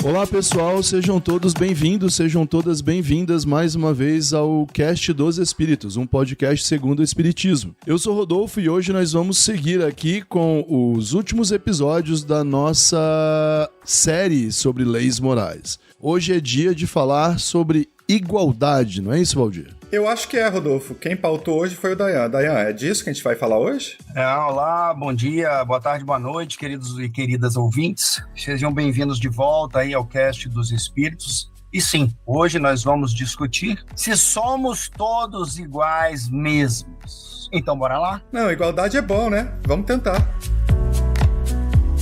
Olá pessoal, sejam todos bem-vindos, sejam todas bem-vindas mais uma vez ao Cast dos Espíritos, um podcast segundo o Espiritismo. Eu sou Rodolfo e hoje nós vamos seguir aqui com os últimos episódios da nossa série sobre leis morais. Hoje é dia de falar sobre igualdade, não é isso, Valdir? Eu acho que é, Rodolfo. Quem pautou hoje foi o Dayan. Dayan, é disso que a gente vai falar hoje? Olá, bom dia, boa tarde, boa noite, queridos e queridas ouvintes. Sejam bem-vindos de volta aí ao Cast dos Espíritos. E sim, hoje nós vamos discutir se somos todos iguais mesmos. Então, bora lá? Não, igualdade é bom, né? Vamos tentar.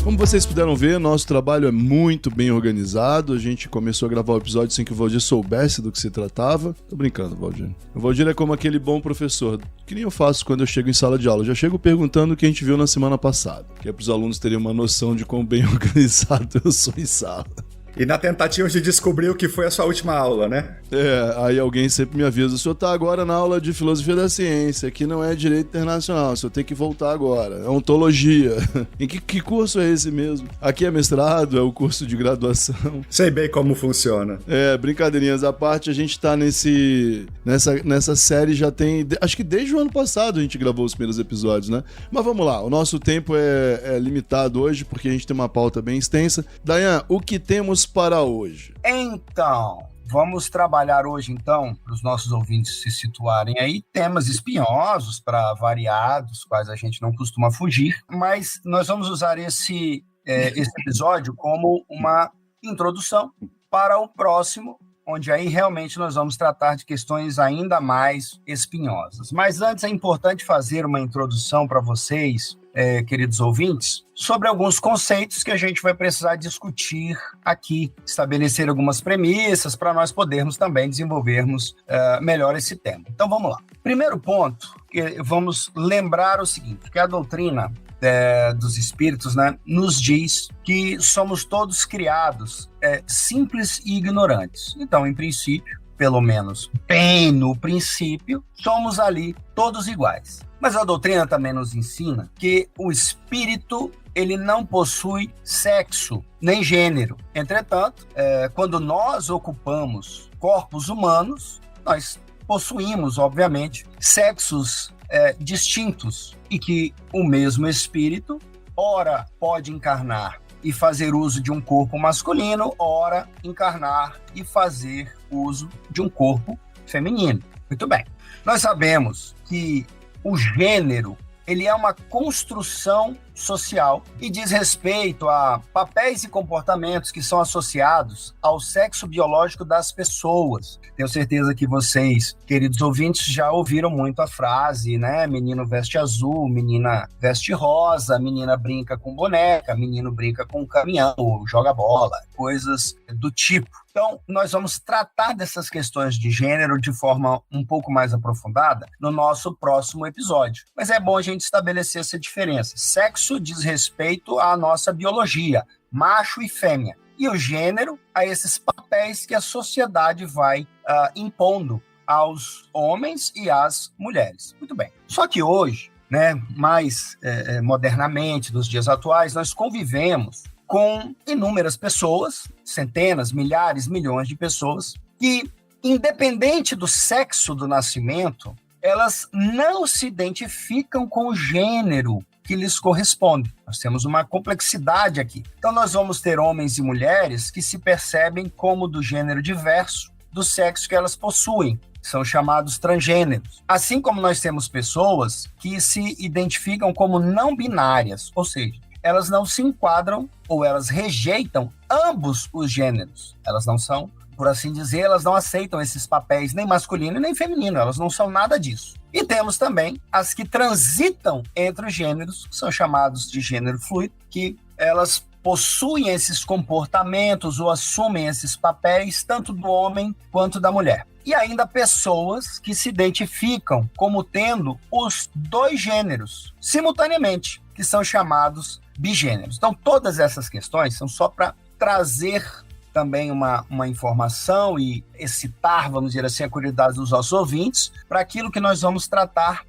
Como vocês puderam ver, nosso trabalho é muito bem organizado. A gente começou a gravar o episódio sem que o Valdir soubesse do que se tratava. Tô brincando, Valdir. O Valdir é como aquele bom professor, que nem eu faço quando eu chego em sala de aula. Eu já chego perguntando o que a gente viu na semana passada, que é para os alunos terem uma noção de quão bem organizado eu sou em sala. E na tentativa de descobrir o que foi a sua última aula, né? Aí alguém sempre me avisa, o senhor tá agora na aula de filosofia da ciência, que não é direito internacional, o senhor tem que voltar agora, é ontologia. Em que curso é esse mesmo? Aqui é mestrado, é o curso de graduação. Sei bem como funciona. Brincadeirinhas à parte, a gente tá nessa série já tem, acho que desde o ano passado a gente gravou os primeiros episódios, né? Mas vamos lá, o nosso tempo é limitado hoje, porque a gente tem uma pauta bem extensa. Dayan, o que temos para hoje? Então, vamos trabalhar hoje, então, para os nossos ouvintes se situarem aí, temas espinhosos para variar, dos quais a gente não costuma fugir, mas nós vamos usar esse episódio como uma introdução para o próximo, onde aí realmente nós vamos tratar de questões ainda mais espinhosas. Mas antes é importante fazer uma introdução para vocês, queridos ouvintes, sobre alguns conceitos que a gente vai precisar discutir aqui, estabelecer algumas premissas para nós podermos também desenvolvermos melhor esse tema. Então vamos lá. Primeiro ponto, vamos lembrar o seguinte, que a doutrina dos espíritos, né, nos diz que somos todos criados simples e ignorantes. Então, em princípio, pelo menos bem no princípio, somos ali todos iguais. Mas a doutrina também nos ensina que o espírito ele não possui sexo nem gênero. Entretanto, quando nós ocupamos corpos humanos, nós possuímos, obviamente, sexos distintos e que o mesmo espírito, ora pode encarnar e fazer uso de um corpo masculino, ora encarnar e fazer uso de um corpo feminino. Muito bem. Nós sabemos que o gênero ele é uma construção social e diz respeito a papéis e comportamentos que são associados ao sexo biológico das pessoas. Tenho certeza que vocês, queridos ouvintes, já ouviram muito a frase, né? Menino veste azul, menina veste rosa, menina brinca com boneca, menino brinca com caminhão, joga bola, coisas do tipo. Então, nós vamos tratar dessas questões de gênero de forma um pouco mais aprofundada no nosso próximo episódio. Mas é bom a gente estabelecer essa diferença. Sexo diz respeito à nossa biologia, macho e fêmea. E o gênero a esses papéis que a sociedade vai impondo aos homens e às mulheres. Muito bem. Só que hoje, né, mais modernamente, nos dias atuais, nós convivemos com inúmeras pessoas, centenas, milhares, milhões de pessoas, que, independente do sexo do nascimento, elas não se identificam com o gênero que lhes corresponde. Nós temos uma complexidade aqui. Então, nós vamos ter homens e mulheres que se percebem como do gênero diverso do sexo que elas possuem. São chamados transgêneros. Assim como nós temos pessoas que se identificam como não binárias, ou seja, elas não se enquadram ou elas rejeitam ambos os gêneros. Elas não são, por assim dizer, elas não aceitam esses papéis nem masculino nem feminino, elas não são nada disso. E temos também as que transitam entre os gêneros, que são chamados de gênero fluido, que elas possuem esses comportamentos ou assumem esses papéis tanto do homem quanto da mulher. E ainda pessoas que se identificam como tendo os dois gêneros simultaneamente, que são chamados bigêneros. Então, todas essas questões são só para trazer também uma informação e excitar, vamos dizer assim, a curiosidade dos nossos ouvintes para aquilo que nós vamos tratar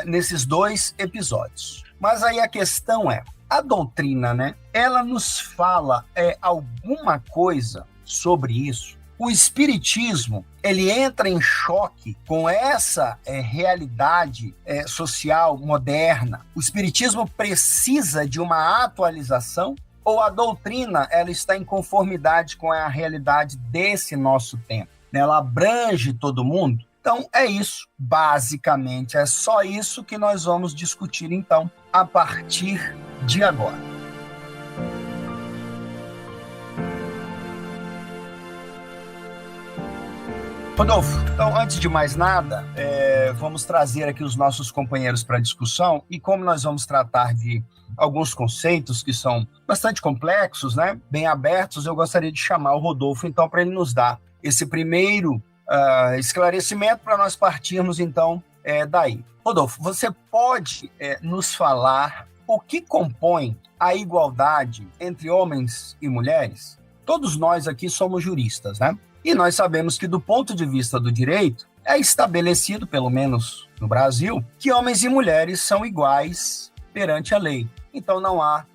nesses dois episódios. Mas aí a questão é, a doutrina, né, ela nos fala alguma coisa sobre isso? O espiritismo, ele entra em choque com essa realidade social moderna? O espiritismo precisa de uma atualização? Ou a doutrina, ela está em conformidade com a realidade desse nosso tempo? Ela abrange todo mundo? Então, é isso, basicamente. É só isso que nós vamos discutir, então, a partir de agora. Rodolfo, então, antes de mais nada, vamos trazer aqui os nossos companheiros para a discussão, e como nós vamos tratar de alguns conceitos que são bastante complexos, né, bem abertos, eu gostaria de chamar o Rodolfo, então, para ele nos dar esse primeiro esclarecimento para nós partirmos, então, daí. Rodolfo, você pode nos falar o que compõe a igualdade entre homens e mulheres? Todos nós aqui somos juristas, né? E nós sabemos que, do ponto de vista do direito, é estabelecido, pelo menos no Brasil, que homens e mulheres são iguais perante a lei. Então, não há,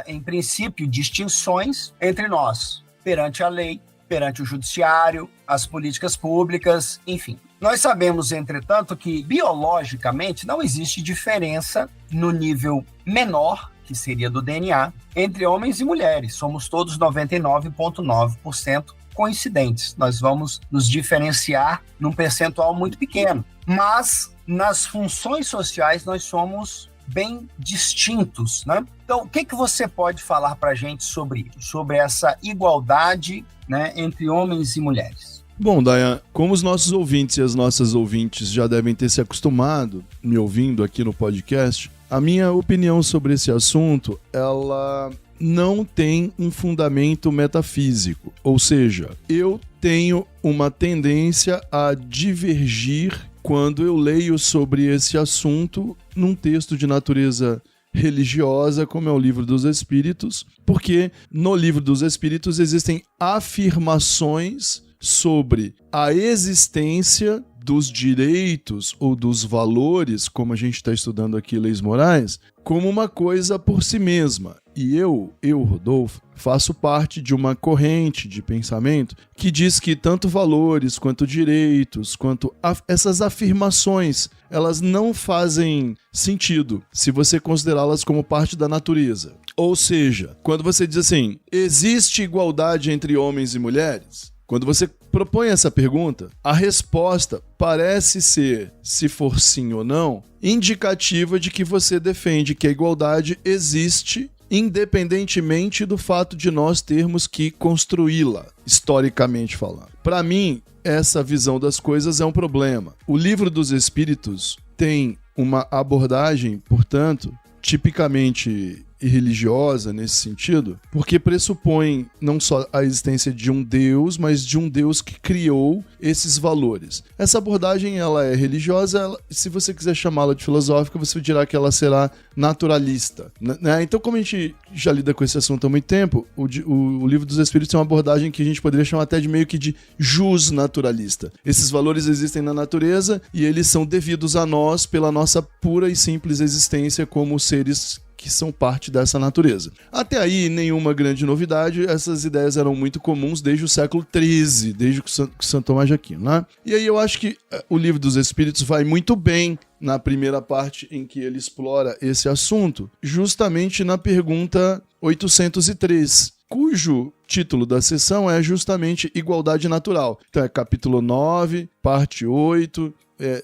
em princípio, distinções entre nós, perante a lei, perante o judiciário, as políticas públicas, enfim. Nós sabemos, entretanto, que, biologicamente, não existe diferença no nível menor, que seria do DNA, entre homens e mulheres. Somos todos 99,9% coincidentes. Nós vamos nos diferenciar num percentual muito pequeno, mas nas funções sociais nós somos bem distintos, né? Então, o que você pode falar para a gente sobre isso, sobre essa igualdade, né, entre homens e mulheres? Bom, Dayan, como os nossos ouvintes e as nossas ouvintes já devem ter se acostumado me ouvindo aqui no podcast, a minha opinião sobre esse assunto, ela não tem um fundamento metafísico. Ou seja, eu tenho uma tendência a divergir quando eu leio sobre esse assunto num texto de natureza religiosa, como é o Livro dos Espíritos, porque no Livro dos Espíritos existem afirmações sobre a existência dos direitos ou dos valores, como a gente está estudando aqui leis morais, como uma coisa por si mesma. E eu, Rodolfo, faço parte de uma corrente de pensamento que diz que tanto valores, quanto direitos, quanto essas afirmações, elas não fazem sentido se você considerá-las como parte da natureza. Ou seja, quando você diz assim, existe igualdade entre homens e mulheres? Quando você propõe essa pergunta, a resposta parece ser, se for sim ou não, indicativa de que você defende que a igualdade existe independentemente do fato de nós termos que construí-la, historicamente falando. Para mim, essa visão das coisas é um problema. O Livro dos Espíritos tem uma abordagem, portanto, tipicamente religiosa nesse sentido, porque pressupõe não só a existência de um Deus, mas de um Deus que criou esses valores. Essa abordagem, ela é religiosa, se você quiser chamá-la de filosófica, você dirá que ela será naturalista, né? Então, como a gente já lida com esse assunto há muito tempo, o Livro dos Espíritos é uma abordagem que a gente poderia chamar até de meio que de jus naturalista. Esses valores existem na natureza e eles são devidos a nós pela nossa pura e simples existência como seres que são parte dessa natureza. Até aí, nenhuma grande novidade, essas ideias eram muito comuns desde o século XIII, desde que Santo Tomás de Aquino, né? E aí eu acho que o Livro dos Espíritos vai muito bem na primeira parte em que ele explora esse assunto, justamente na pergunta 803, cujo título da sessão é justamente Igualdade Natural. Então é capítulo 9, parte 8,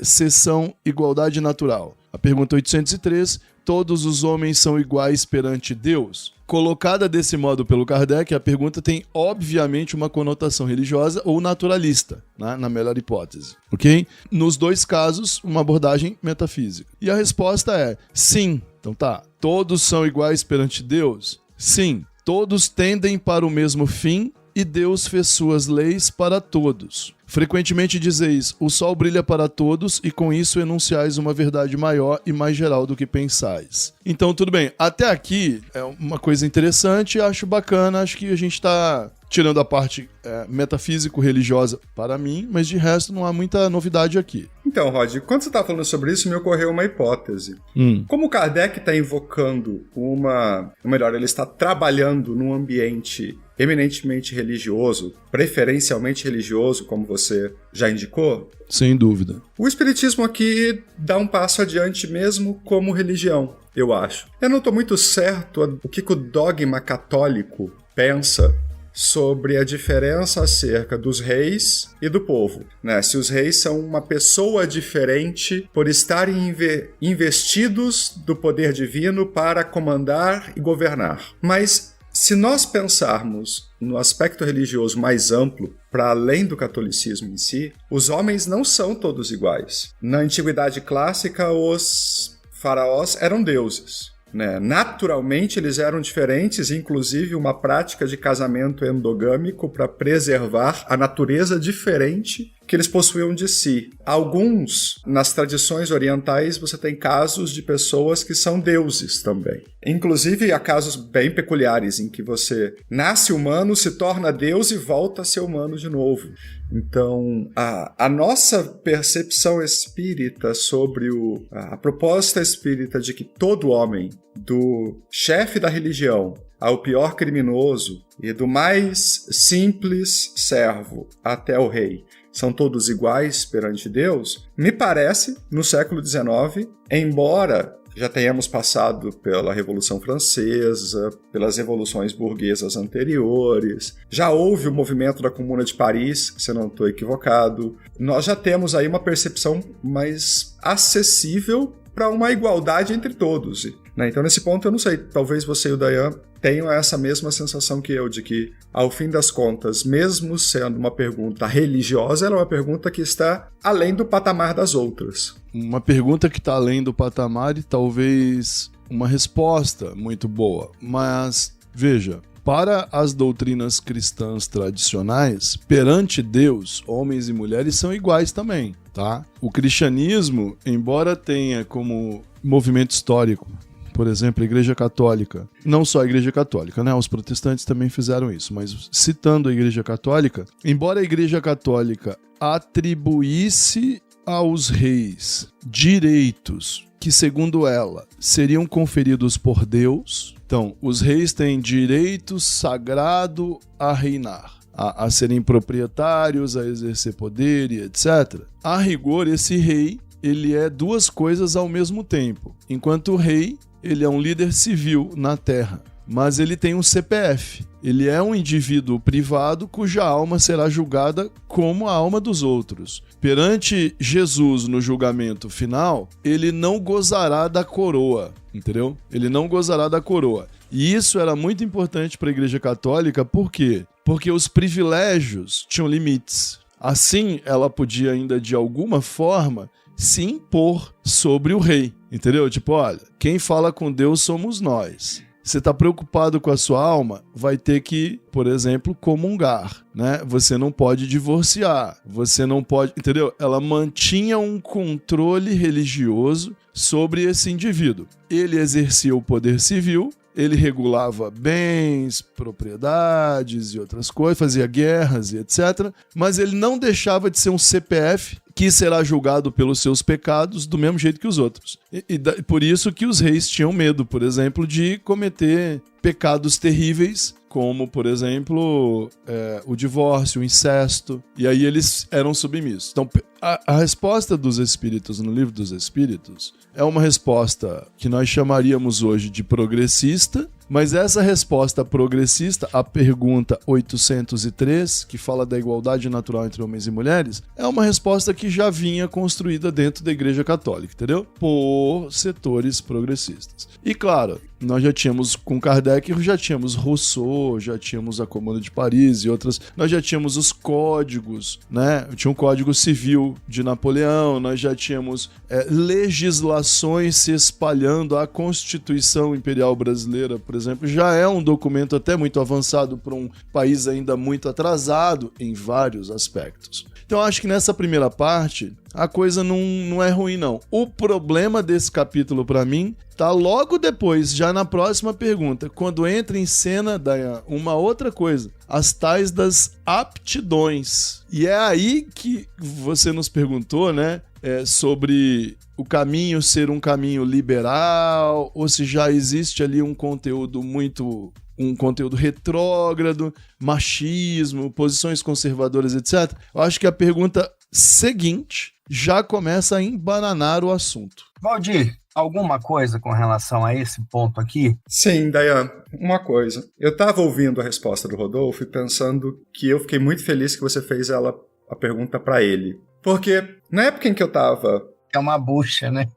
sessão Igualdade Natural. A pergunta 803, todos os homens são iguais perante Deus? Colocada desse modo pelo Kardec, a pergunta tem obviamente uma conotação religiosa ou naturalista, né? Na melhor hipótese, ok? Nos dois casos, uma abordagem metafísica. E a resposta é sim. Então tá, todos são iguais perante Deus? Sim. Todos tendem para o mesmo fim e Deus fez suas leis para todos. Frequentemente dizeis, o sol brilha para todos e com isso enunciais uma verdade maior e mais geral do que pensais. Então, tudo bem. Até aqui é uma coisa interessante, acho bacana, acho que a gente está tirando a parte metafísico-religiosa para mim, mas de resto não há muita novidade aqui. Então, Rod, quando você estava falando sobre isso, me ocorreu uma hipótese. Como Kardec está invocando ou melhor, ele está trabalhando num ambiente eminentemente religioso, preferencialmente religioso, como você já indicou? Sem dúvida. O Espiritismo aqui dá um passo adiante mesmo como religião, eu acho. Eu não estou muito certo o que o dogma católico pensa sobre a diferença acerca dos reis e do povo, né? Se os reis são uma pessoa diferente por estarem investidos do poder divino para comandar e governar. Mas se nós pensarmos no aspecto religioso mais amplo, para além do catolicismo em si, os homens não são todos iguais. Na antiguidade clássica, os faraós eram deuses. Naturalmente eles eram diferentes, inclusive uma prática de casamento endogâmico para preservar a natureza diferente que eles possuíam de si. Alguns, nas tradições orientais, você tem casos de pessoas que são deuses também. Inclusive, há casos bem peculiares em que você nasce humano, se torna deus e volta a ser humano de novo. Então, a nossa percepção espírita sobre a proposta espírita de que todo homem, do chefe da religião ao pior criminoso e do mais simples servo até o rei, são todos iguais perante Deus, me parece, no século XIX, embora já tenhamos passado pela Revolução Francesa, pelas revoluções burguesas anteriores, já houve o movimento da Comuna de Paris, se eu não estou equivocado, nós já temos aí uma percepção mais acessível para uma igualdade entre todos. Então, nesse ponto, eu não sei, talvez você e o Dayan tenham essa mesma sensação que eu, de que, ao fim das contas, mesmo sendo uma pergunta religiosa, ela é uma pergunta que está além do patamar das outras. Uma pergunta que está além do patamar e talvez uma resposta muito boa. Mas, veja, para as doutrinas cristãs tradicionais, perante Deus, homens e mulheres são iguais também, tá? O cristianismo, embora tenha como movimento histórico, por exemplo, a Igreja Católica, não só a Igreja Católica, né? Os protestantes também fizeram isso, mas citando a Igreja Católica, embora a Igreja Católica atribuísse aos reis direitos que, segundo ela, seriam conferidos por Deus, então, os reis têm direito sagrado a reinar, a serem proprietários, a exercer poder e etc. A rigor, esse rei, ele é duas coisas ao mesmo tempo. Enquanto o rei, ele é um líder civil na terra, mas ele tem um CPF. Ele é um indivíduo privado cuja alma será julgada como a alma dos outros. Perante Jesus no julgamento final, ele não gozará da coroa, entendeu? Ele não gozará da coroa. E isso era muito importante para a Igreja Católica, por quê? Porque os privilégios tinham limites. Assim, ela podia ainda, de alguma forma, se impor sobre o rei, entendeu? Tipo, olha, quem fala com Deus somos nós. Você está preocupado com a sua alma, vai ter que, por exemplo, comungar, né? Você não pode divorciar, você não pode... Entendeu? Ela mantinha um controle religioso sobre esse indivíduo. Ele exercia o poder civil, ele regulava bens, propriedades e outras coisas, fazia guerras e etc. Mas ele não deixava de ser um CPF que será julgado pelos seus pecados do mesmo jeito que os outros. E por isso que os reis tinham medo, por exemplo, de cometer pecados terríveis, como, por exemplo, o divórcio, o incesto, e aí eles eram submissos. Então, a resposta dos Espíritos no Livro dos Espíritos é uma resposta que nós chamaríamos hoje de progressista, mas essa resposta progressista à pergunta 803, que fala da igualdade natural entre homens e mulheres, é uma resposta que já vinha construída dentro da Igreja Católica, entendeu? Por setores progressistas. E claro, nós já tínhamos, com Kardec, já tínhamos Rousseau, já tínhamos a Comuna de Paris e outras, nós já tínhamos os códigos, né? Tinha um Código Civil de Napoleão, nós já tínhamos legislações se espalhando, a Constituição Imperial Brasileira, por exemplo, já é um documento até muito avançado para um país ainda muito atrasado em vários aspectos. Então, eu acho que nessa primeira parte, a coisa não é ruim, não. O problema desse capítulo, para mim, tá logo depois, já na próxima pergunta, quando entra em cena uma outra coisa, as tais das aptidões. E é aí que você nos perguntou, né? sobre o caminho ser um caminho liberal, ou se já existe ali um conteúdo retrógrado, machismo, posições conservadoras, etc. Eu acho que a pergunta seguinte já começa a embananar o assunto. Valdir, alguma coisa com relação a esse ponto aqui? Sim, Dayan, uma coisa. Eu estava ouvindo a resposta do Rodolfo e pensando que eu fiquei muito feliz que você fez a pergunta para ele. Porque na época em que eu estava... É uma bucha, né?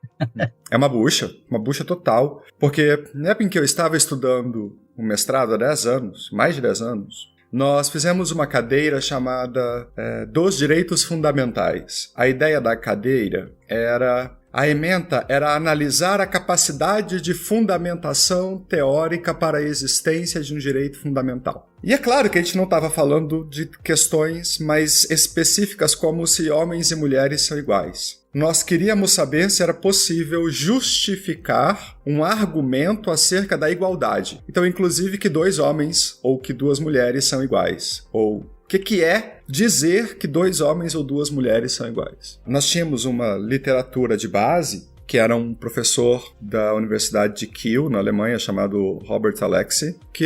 É uma bucha total. Porque na época em que eu estava estudando o mestrado há 10 anos, mais de 10 anos, nós fizemos uma cadeira chamada Dos Direitos Fundamentais. A ideia da cadeira era... A ementa era analisar a capacidade de fundamentação teórica para a existência de um direito fundamental. E é claro que a gente não estava falando de questões mais específicas como se homens e mulheres são iguais. Nós queríamos saber se era possível justificar um argumento acerca da igualdade. Então, inclusive, que 2 homens ou que 2 mulheres são iguais. Ou o que é dizer que 2 homens ou 2 mulheres são iguais? Nós tínhamos uma literatura de base, que era um professor da Universidade de Kiel, na Alemanha, chamado Robert Alexy, que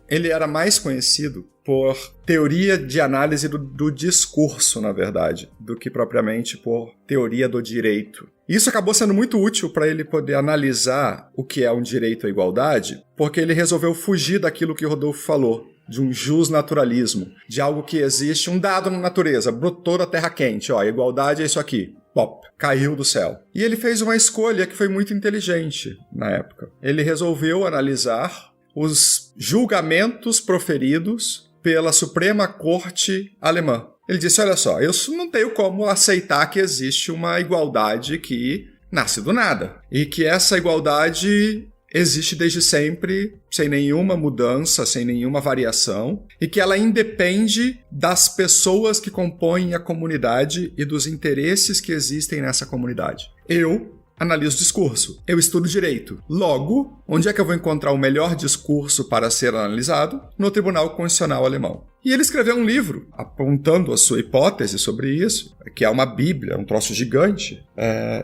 ele era mais conhecido por teoria de análise do discurso, na verdade, do que propriamente por teoria do direito. Isso acabou sendo muito útil para ele poder analisar o que é um direito à igualdade, porque ele resolveu fugir daquilo que o Rodolfo falou, de um justnaturalismo, de algo que existe, um dado na natureza, brotou da terra quente, a igualdade é isso aqui, pop, caiu do céu. E ele fez uma escolha que foi muito inteligente na época. Ele resolveu analisar os julgamentos proferidos pela Suprema Corte Alemã. Ele disse, olha só, eu não tenho como aceitar que existe uma igualdade que nasce do nada, e que essa igualdade existe desde sempre, sem nenhuma mudança, sem nenhuma variação, e que ela independe das pessoas que compõem a comunidade e dos interesses que existem nessa comunidade. Eu analiso discurso, eu estudo direito. Logo, onde é que eu vou encontrar o melhor discurso para ser analisado? No Tribunal Constitucional Alemão. E ele escreveu um livro apontando a sua hipótese sobre isso, que é uma bíblia, um troço gigante,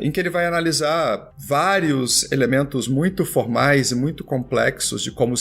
em que ele vai analisar vários elementos muito formais e muito complexos de como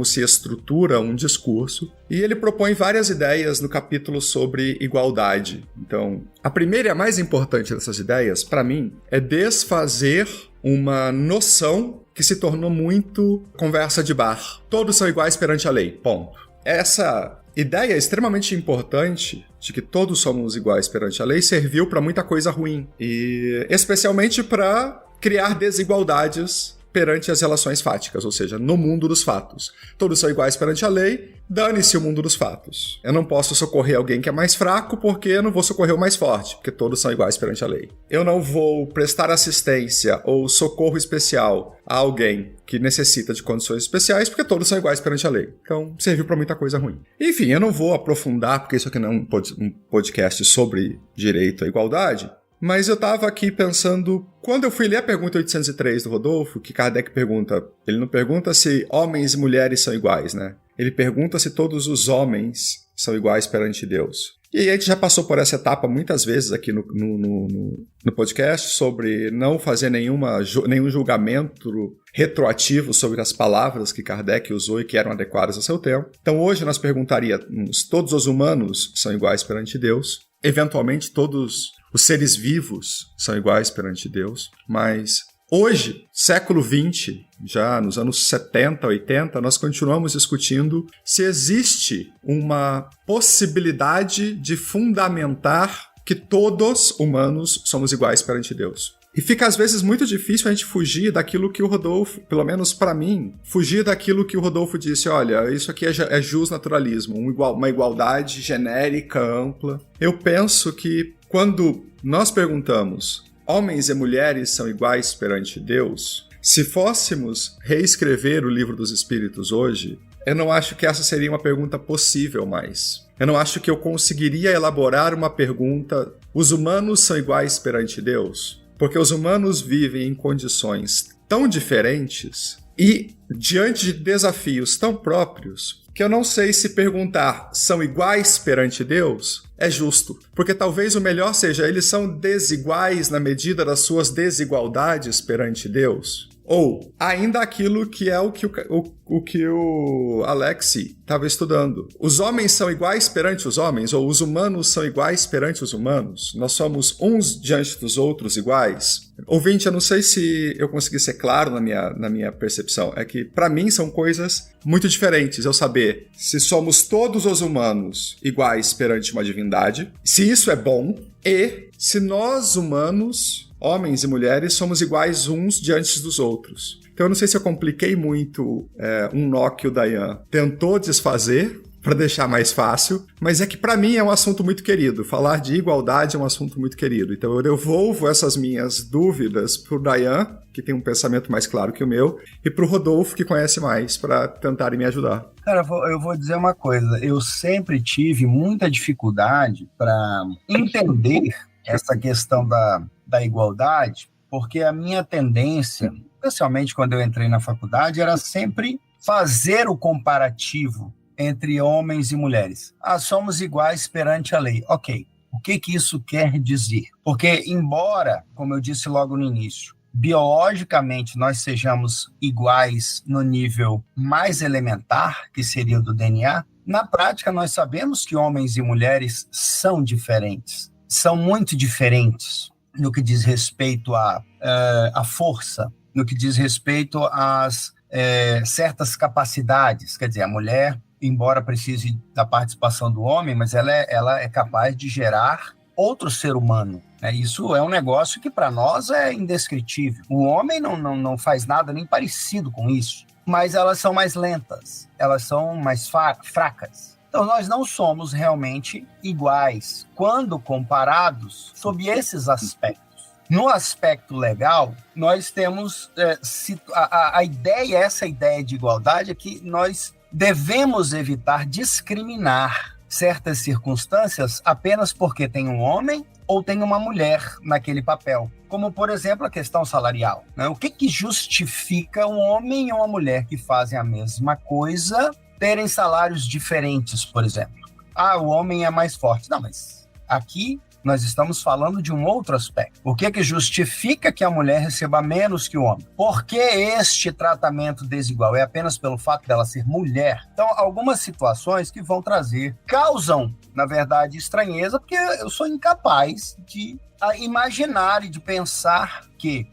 se estrutura um discurso. E ele propõe várias ideias no capítulo sobre igualdade. Então, a primeira e a mais importante dessas ideias, para mim, é desfazer uma noção que se tornou muito conversa de bar. Todos são iguais perante a lei, ponto. Essa ideia extremamente importante de que todos somos iguais perante a lei serviu para muita coisa ruim, e especialmente para criar desigualdades perante as relações fáticas, ou seja, no mundo dos fatos. Todos são iguais perante a lei, dane-se o mundo dos fatos. Eu não posso socorrer alguém que é mais fraco porque eu não vou socorrer o mais forte, porque todos são iguais perante a lei. Eu não vou prestar assistência ou socorro especial a alguém que necessita de condições especiais porque todos são iguais perante a lei. Então, serviu para muita coisa ruim. Enfim, eu não vou aprofundar, porque isso aqui não é um podcast sobre direito à igualdade, mas eu estava aqui pensando, quando eu fui ler a pergunta 803 do Rodolfo, que Kardec pergunta, ele não pergunta se homens e mulheres são iguais, né? Ele pergunta se todos os homens são iguais perante Deus. E aí a gente já passou por essa etapa muitas vezes aqui no podcast, sobre não fazer nenhum julgamento retroativo sobre as palavras que Kardec usou e que eram adequadas ao seu tempo. Então hoje nós perguntaríamos, todos os humanos são iguais perante Deus? Eventualmente todos os seres vivos são iguais perante Deus, mas hoje, século XX, já nos anos 70, 80, nós continuamos discutindo se existe uma possibilidade de fundamentar que todos humanos somos iguais perante Deus. E fica às vezes muito difícil a gente fugir daquilo que o Rodolfo, pelo menos para mim, fugir daquilo que o Rodolfo disse, olha, isso aqui é justnaturalismo, uma igualdade genérica, ampla. Eu penso que quando nós perguntamos, homens e mulheres são iguais perante Deus? Se fôssemos reescrever o Livro dos Espíritos hoje, eu não acho que essa seria uma pergunta possível mais. Eu não acho que eu conseguiria elaborar uma pergunta, os humanos são iguais perante Deus? Porque os humanos vivem em condições tão diferentes e diante de desafios tão próprios que eu não sei se perguntar são iguais perante Deus é justo. Porque talvez o melhor seja eles são desiguais na medida das suas desigualdades perante Deus. Ou ainda aquilo que é o que o Alexi estava estudando. Os homens são iguais perante os homens, ou os humanos são iguais perante os humanos. Nós somos uns diante dos outros iguais. Ouvinte, eu não sei se eu consegui ser claro na minha percepção. É que, para mim, são coisas muito diferentes. Eu saber se somos todos os humanos iguais perante uma divindade, se isso é bom, e se nós, humanos, homens e mulheres, somos iguais uns diante dos outros. Então eu não sei se eu compliquei muito um nó que o Dayan tentou desfazer para deixar mais fácil, mas é que para mim é um assunto muito querido. Falar de igualdade é um assunto muito querido. Então eu devolvo essas minhas dúvidas pro Dayan, que tem um pensamento mais claro que o meu, e pro Rodolfo, que conhece mais, para tentarem me ajudar. Cara, eu vou dizer uma coisa. Eu sempre tive muita dificuldade para entender essa questão da igualdade, porque a minha tendência, especialmente quando eu entrei na faculdade, era sempre fazer o comparativo entre homens e mulheres. Somos iguais perante a lei. Ok, o que isso quer dizer? Porque, embora, como eu disse logo no início, biologicamente nós sejamos iguais no nível mais elementar, que seria o do DNA, na prática nós sabemos que homens e mulheres são diferentes, são muito diferentes no que diz respeito à força, no que diz respeito às certas capacidades. Quer dizer, a mulher, embora precise da participação do homem, mas ela é capaz de gerar outro ser humano. Isso é um negócio que para nós é indescritível. O homem não faz nada nem parecido com isso, mas elas são mais lentas, elas são mais fracas. Então, nós não somos realmente iguais quando comparados sob esses aspectos. No aspecto legal, nós temos essa ideia de igualdade é que nós devemos evitar discriminar certas circunstâncias apenas porque tem um homem ou tem uma mulher naquele papel. Como, por exemplo, a questão salarial, né? O que justifica um homem e uma mulher que fazem a mesma coisa terem salários diferentes, por exemplo? O homem é mais forte. Não, mas aqui nós estamos falando de um outro aspecto. O que justifica que a mulher receba menos que o homem? Por que este tratamento desigual? É apenas pelo fato dela ser mulher? Então, algumas situações que causam, na verdade, estranheza, porque eu sou incapaz de imaginar e de pensar que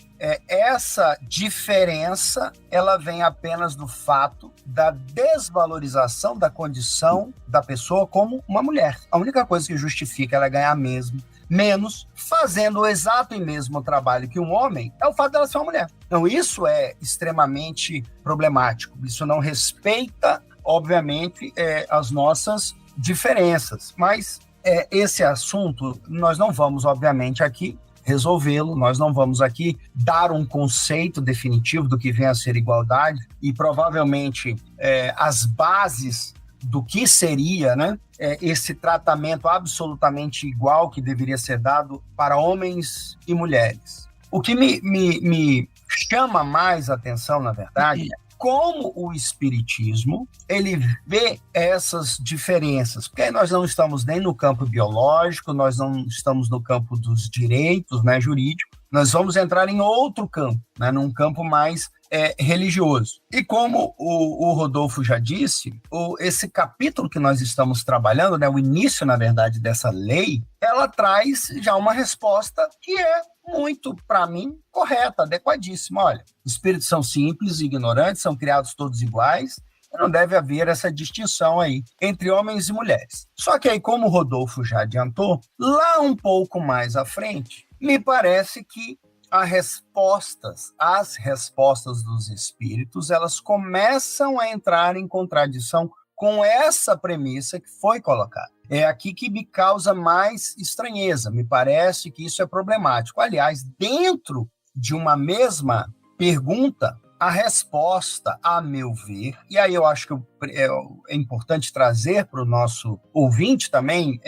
essa diferença ela vem apenas do fato da desvalorização da condição da pessoa como uma mulher. A única coisa que justifica ela ganhar menos, fazendo o exato e mesmo trabalho que um homem, é o fato dela ser uma mulher. Então, isso é extremamente problemático. Isso não respeita, obviamente, as nossas diferenças. Mas esse assunto, nós não vamos, obviamente, aqui resolvê-lo, nós não vamos aqui dar um conceito definitivo do que vem a ser igualdade e provavelmente as bases do que seria, né, esse tratamento absolutamente igual que deveria ser dado para homens e mulheres. O que me chama mais atenção, na verdade, é como o Espiritismo ele vê essas diferenças, porque aí nós não estamos nem no campo biológico, nós não estamos no campo dos direitos, né, jurídico, nós vamos entrar em outro campo, né, num campo mais religioso. E como o Rodolfo já disse, esse capítulo que nós estamos trabalhando, né, o início, na verdade, dessa lei, ela traz já uma resposta que é muito, para mim, correta, adequadíssima. Olha, espíritos são simples e ignorantes, são criados todos iguais, não deve haver essa distinção aí entre homens e mulheres. Só que aí, como o Rodolfo já adiantou, lá um pouco mais à frente, me parece que as respostas dos espíritos, elas começam a entrar em contradição com essa premissa que foi colocada. É aqui que me causa mais estranheza. Me parece que isso é problemático. Aliás, dentro de uma mesma pergunta, a resposta, a meu ver, e aí eu acho que é importante trazer para o nosso ouvinte também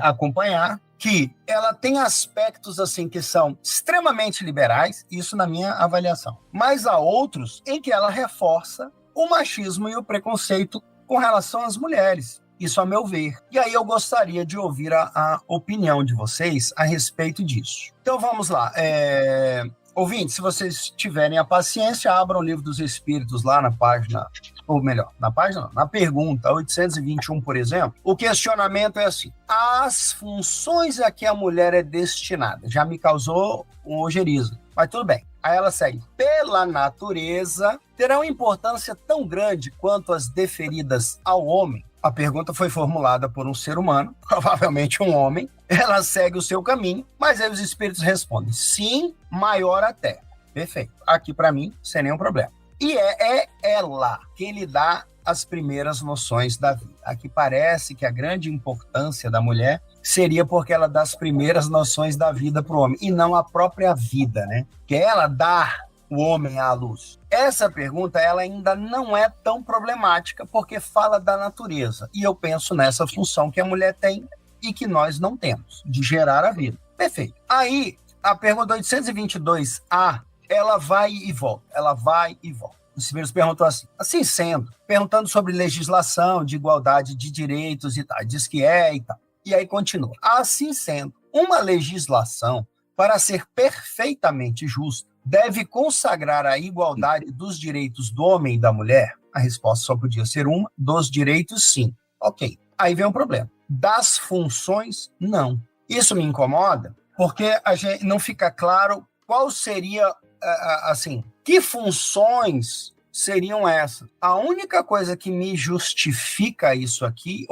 acompanhar, que ela tem aspectos assim que são extremamente liberais, isso na minha avaliação, mas há outros em que ela reforça o machismo e o preconceito com relação às mulheres. Isso a meu ver. E aí eu gostaria de ouvir a opinião de vocês a respeito disso. Então vamos lá. Ouvintes, se vocês tiverem a paciência, abram o Livro dos Espíritos lá na página, ou melhor, na página não, na pergunta 821, por exemplo. O questionamento é assim: as funções a que a mulher é destinada. Já me causou um ojerizo, mas tudo bem. Aí ela segue: pela natureza, terão importância tão grande quanto as deferidas ao homem? A pergunta foi formulada por um ser humano, provavelmente um homem. Ela segue o seu caminho, mas aí os espíritos respondem: sim, maior até. Perfeito. Aqui para mim, sem nenhum problema. E é ela quem lhe dá as primeiras noções da vida. Aqui parece que a grande importância da mulher seria porque ela dá as primeiras noções da vida para o homem, e não a própria vida, né? Que ela dá o homem à luz. Essa pergunta ela ainda não é tão problemática, porque fala da natureza. E eu penso nessa função que a mulher tem e que nós não temos, de gerar a vida. Perfeito. Aí, a pergunta 822A, ela vai e volta. Ela vai e volta. Os primeiros perguntou assim sendo, perguntando sobre legislação, de igualdade de direitos e tal. Diz que é e tal. E aí continua. Assim sendo, uma legislação, para ser perfeitamente justa, deve consagrar a igualdade dos direitos do homem e da mulher? A resposta só podia ser uma. Dos direitos, sim. Ok. Aí vem um problema. Das funções, não. Isso me incomoda, porque a gente não fica claro qual seria, que funções seriam essas. A única coisa que me justifica isso aqui,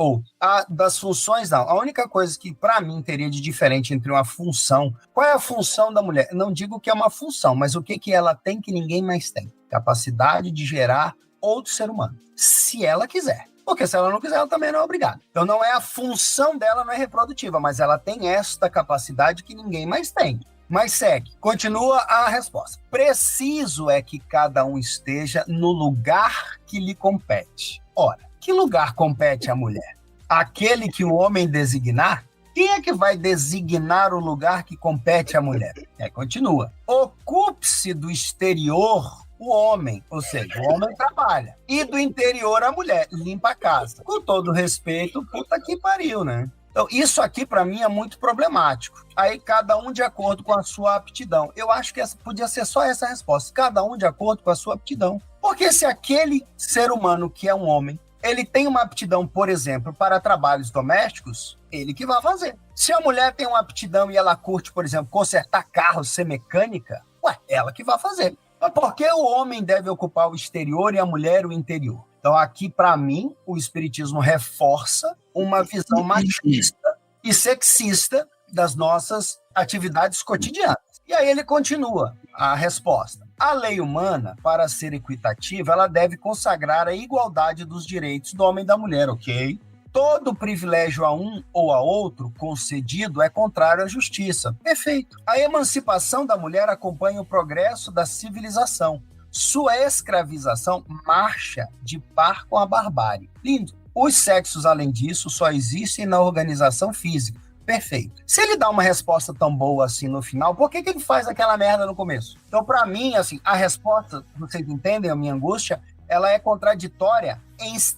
das funções não, a única coisa que para mim teria de diferente entre uma função, qual é a função da mulher? Não digo que é uma função, mas o que ela tem que ninguém mais tem? Capacidade de gerar outro ser humano, se ela quiser. Porque se ela não quiser, ela também não é obrigada. Então não é a função dela, não é reprodutiva, mas ela tem esta capacidade que ninguém mais tem. Mas segue, continua a resposta. Preciso é que cada um esteja no lugar que lhe compete. Ora, que lugar compete à mulher? Aquele que o homem designar? Quem é que vai designar o lugar que compete à mulher? Continua. Ocupe-se do exterior o homem, ou seja, o homem trabalha. E do interior a mulher, limpa a casa. Com todo respeito, puta que pariu, né? Então, isso aqui, para mim, é muito problemático. Aí, cada um de acordo com a sua aptidão. Eu acho que podia ser só essa resposta. Cada um de acordo com a sua aptidão. Porque se aquele ser humano que é um homem, ele tem uma aptidão, por exemplo, para trabalhos domésticos, ele que vai fazer. Se a mulher tem uma aptidão e ela curte, por exemplo, consertar carros, ser mecânica, ela que vai fazer. Mas por que o homem deve ocupar o exterior e a mulher o interior? Então, aqui, para mim, o espiritismo reforça uma visão machista e sexista das nossas atividades cotidianas. E aí ele continua a resposta. A lei humana, para ser equitativa, ela deve consagrar a igualdade dos direitos do homem e da mulher, ok? Todo privilégio a um ou a outro concedido é contrário à justiça. Perfeito. A emancipação da mulher acompanha o progresso da civilização. Sua escravização marcha de par com a barbárie. Lindo. Os sexos, além disso, só existem na organização física. Perfeito. Se ele dá uma resposta tão boa assim no final, por que ele faz aquela merda no começo? Então, para mim, a resposta, vocês entendem a minha angústia, ela é contraditória.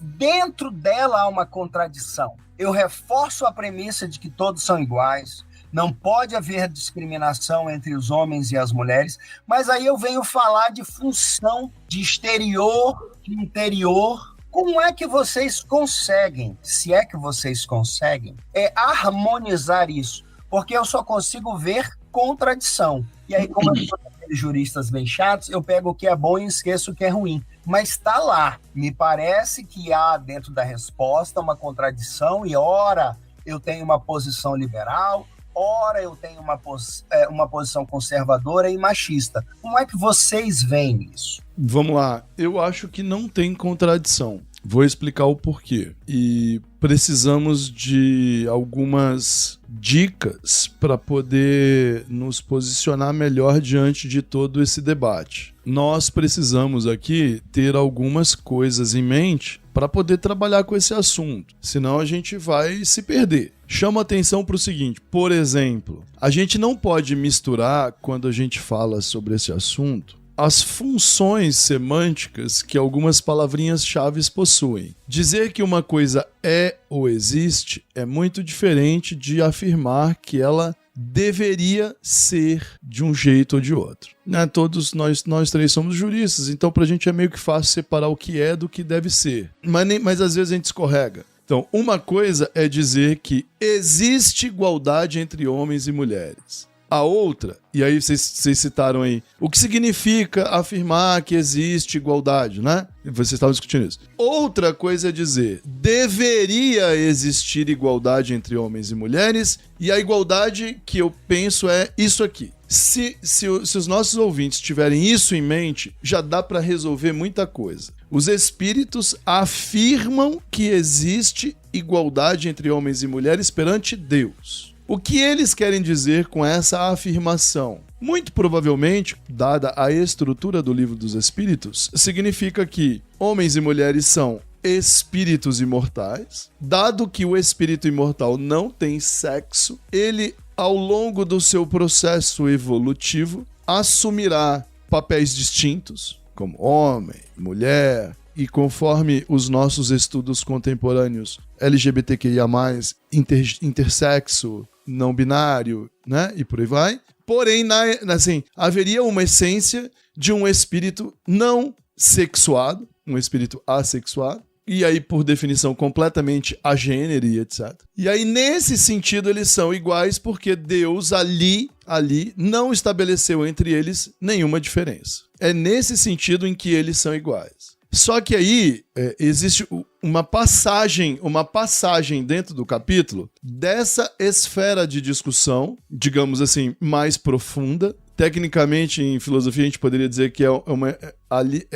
Dentro dela há uma contradição. Eu reforço a premissa de que todos são iguais, não pode haver discriminação entre os homens e as mulheres, mas aí eu venho falar de função, de exterior, de interior. Como é que vocês conseguem, se é que vocês conseguem, harmonizar isso? Porque eu só consigo ver contradição. E aí, como eu sou daqueles juristas bem chatos, eu pego o que é bom e esqueço o que é ruim. Mas está lá. Me parece que há dentro da resposta uma contradição e ora eu tenho uma posição liberal, ora eu tenho uma posição conservadora e machista. Como é que vocês veem isso? Vamos lá. Eu acho que não tem contradição. Vou explicar o porquê. E precisamos de algumas dicas para poder nos posicionar melhor diante de todo esse debate. Nós precisamos aqui ter algumas coisas em mente para poder trabalhar com esse assunto, senão a gente vai se perder. Chama atenção para o seguinte, por exemplo, a gente não pode misturar, quando a gente fala sobre esse assunto, as funções semânticas que algumas palavrinhas-chave possuem. Dizer que uma coisa é ou existe é muito diferente de afirmar que ela deveria ser de um jeito ou de outro. Né? Todos nós três somos juristas, então pra gente é meio que fácil separar o que é do que deve ser. Mas às vezes a gente escorrega. Então, uma coisa é dizer que existe igualdade entre homens e mulheres. A outra, e aí vocês citaram aí, o que significa afirmar que existe igualdade, né? Vocês estavam discutindo isso. Outra coisa é dizer, deveria existir igualdade entre homens e mulheres, e a igualdade que eu penso é isso aqui. Se os nossos ouvintes tiverem isso em mente, já dá para resolver muita coisa. Os espíritos afirmam que existe igualdade entre homens e mulheres perante Deus. O que eles querem dizer com essa afirmação? Muito provavelmente, dada a estrutura do Livro dos Espíritos, significa que homens e mulheres são espíritos imortais. Dado que o espírito imortal não tem sexo, ele, ao longo do seu processo evolutivo, assumirá papéis distintos, como homem, mulher, e conforme os nossos estudos contemporâneos LGBTQIA+, intersexo, não binário, né? E por aí vai. Porém, haveria uma essência de um espírito não sexuado, um espírito assexuado, e aí, por definição, completamente agênero e etc. E aí, nesse sentido, eles são iguais porque Deus ali não estabeleceu entre eles nenhuma diferença. É nesse sentido em que eles são iguais. Só que aí existe uma passagem dentro do capítulo dessa esfera de discussão, digamos assim, mais profunda. Tecnicamente, em filosofia, a gente poderia dizer que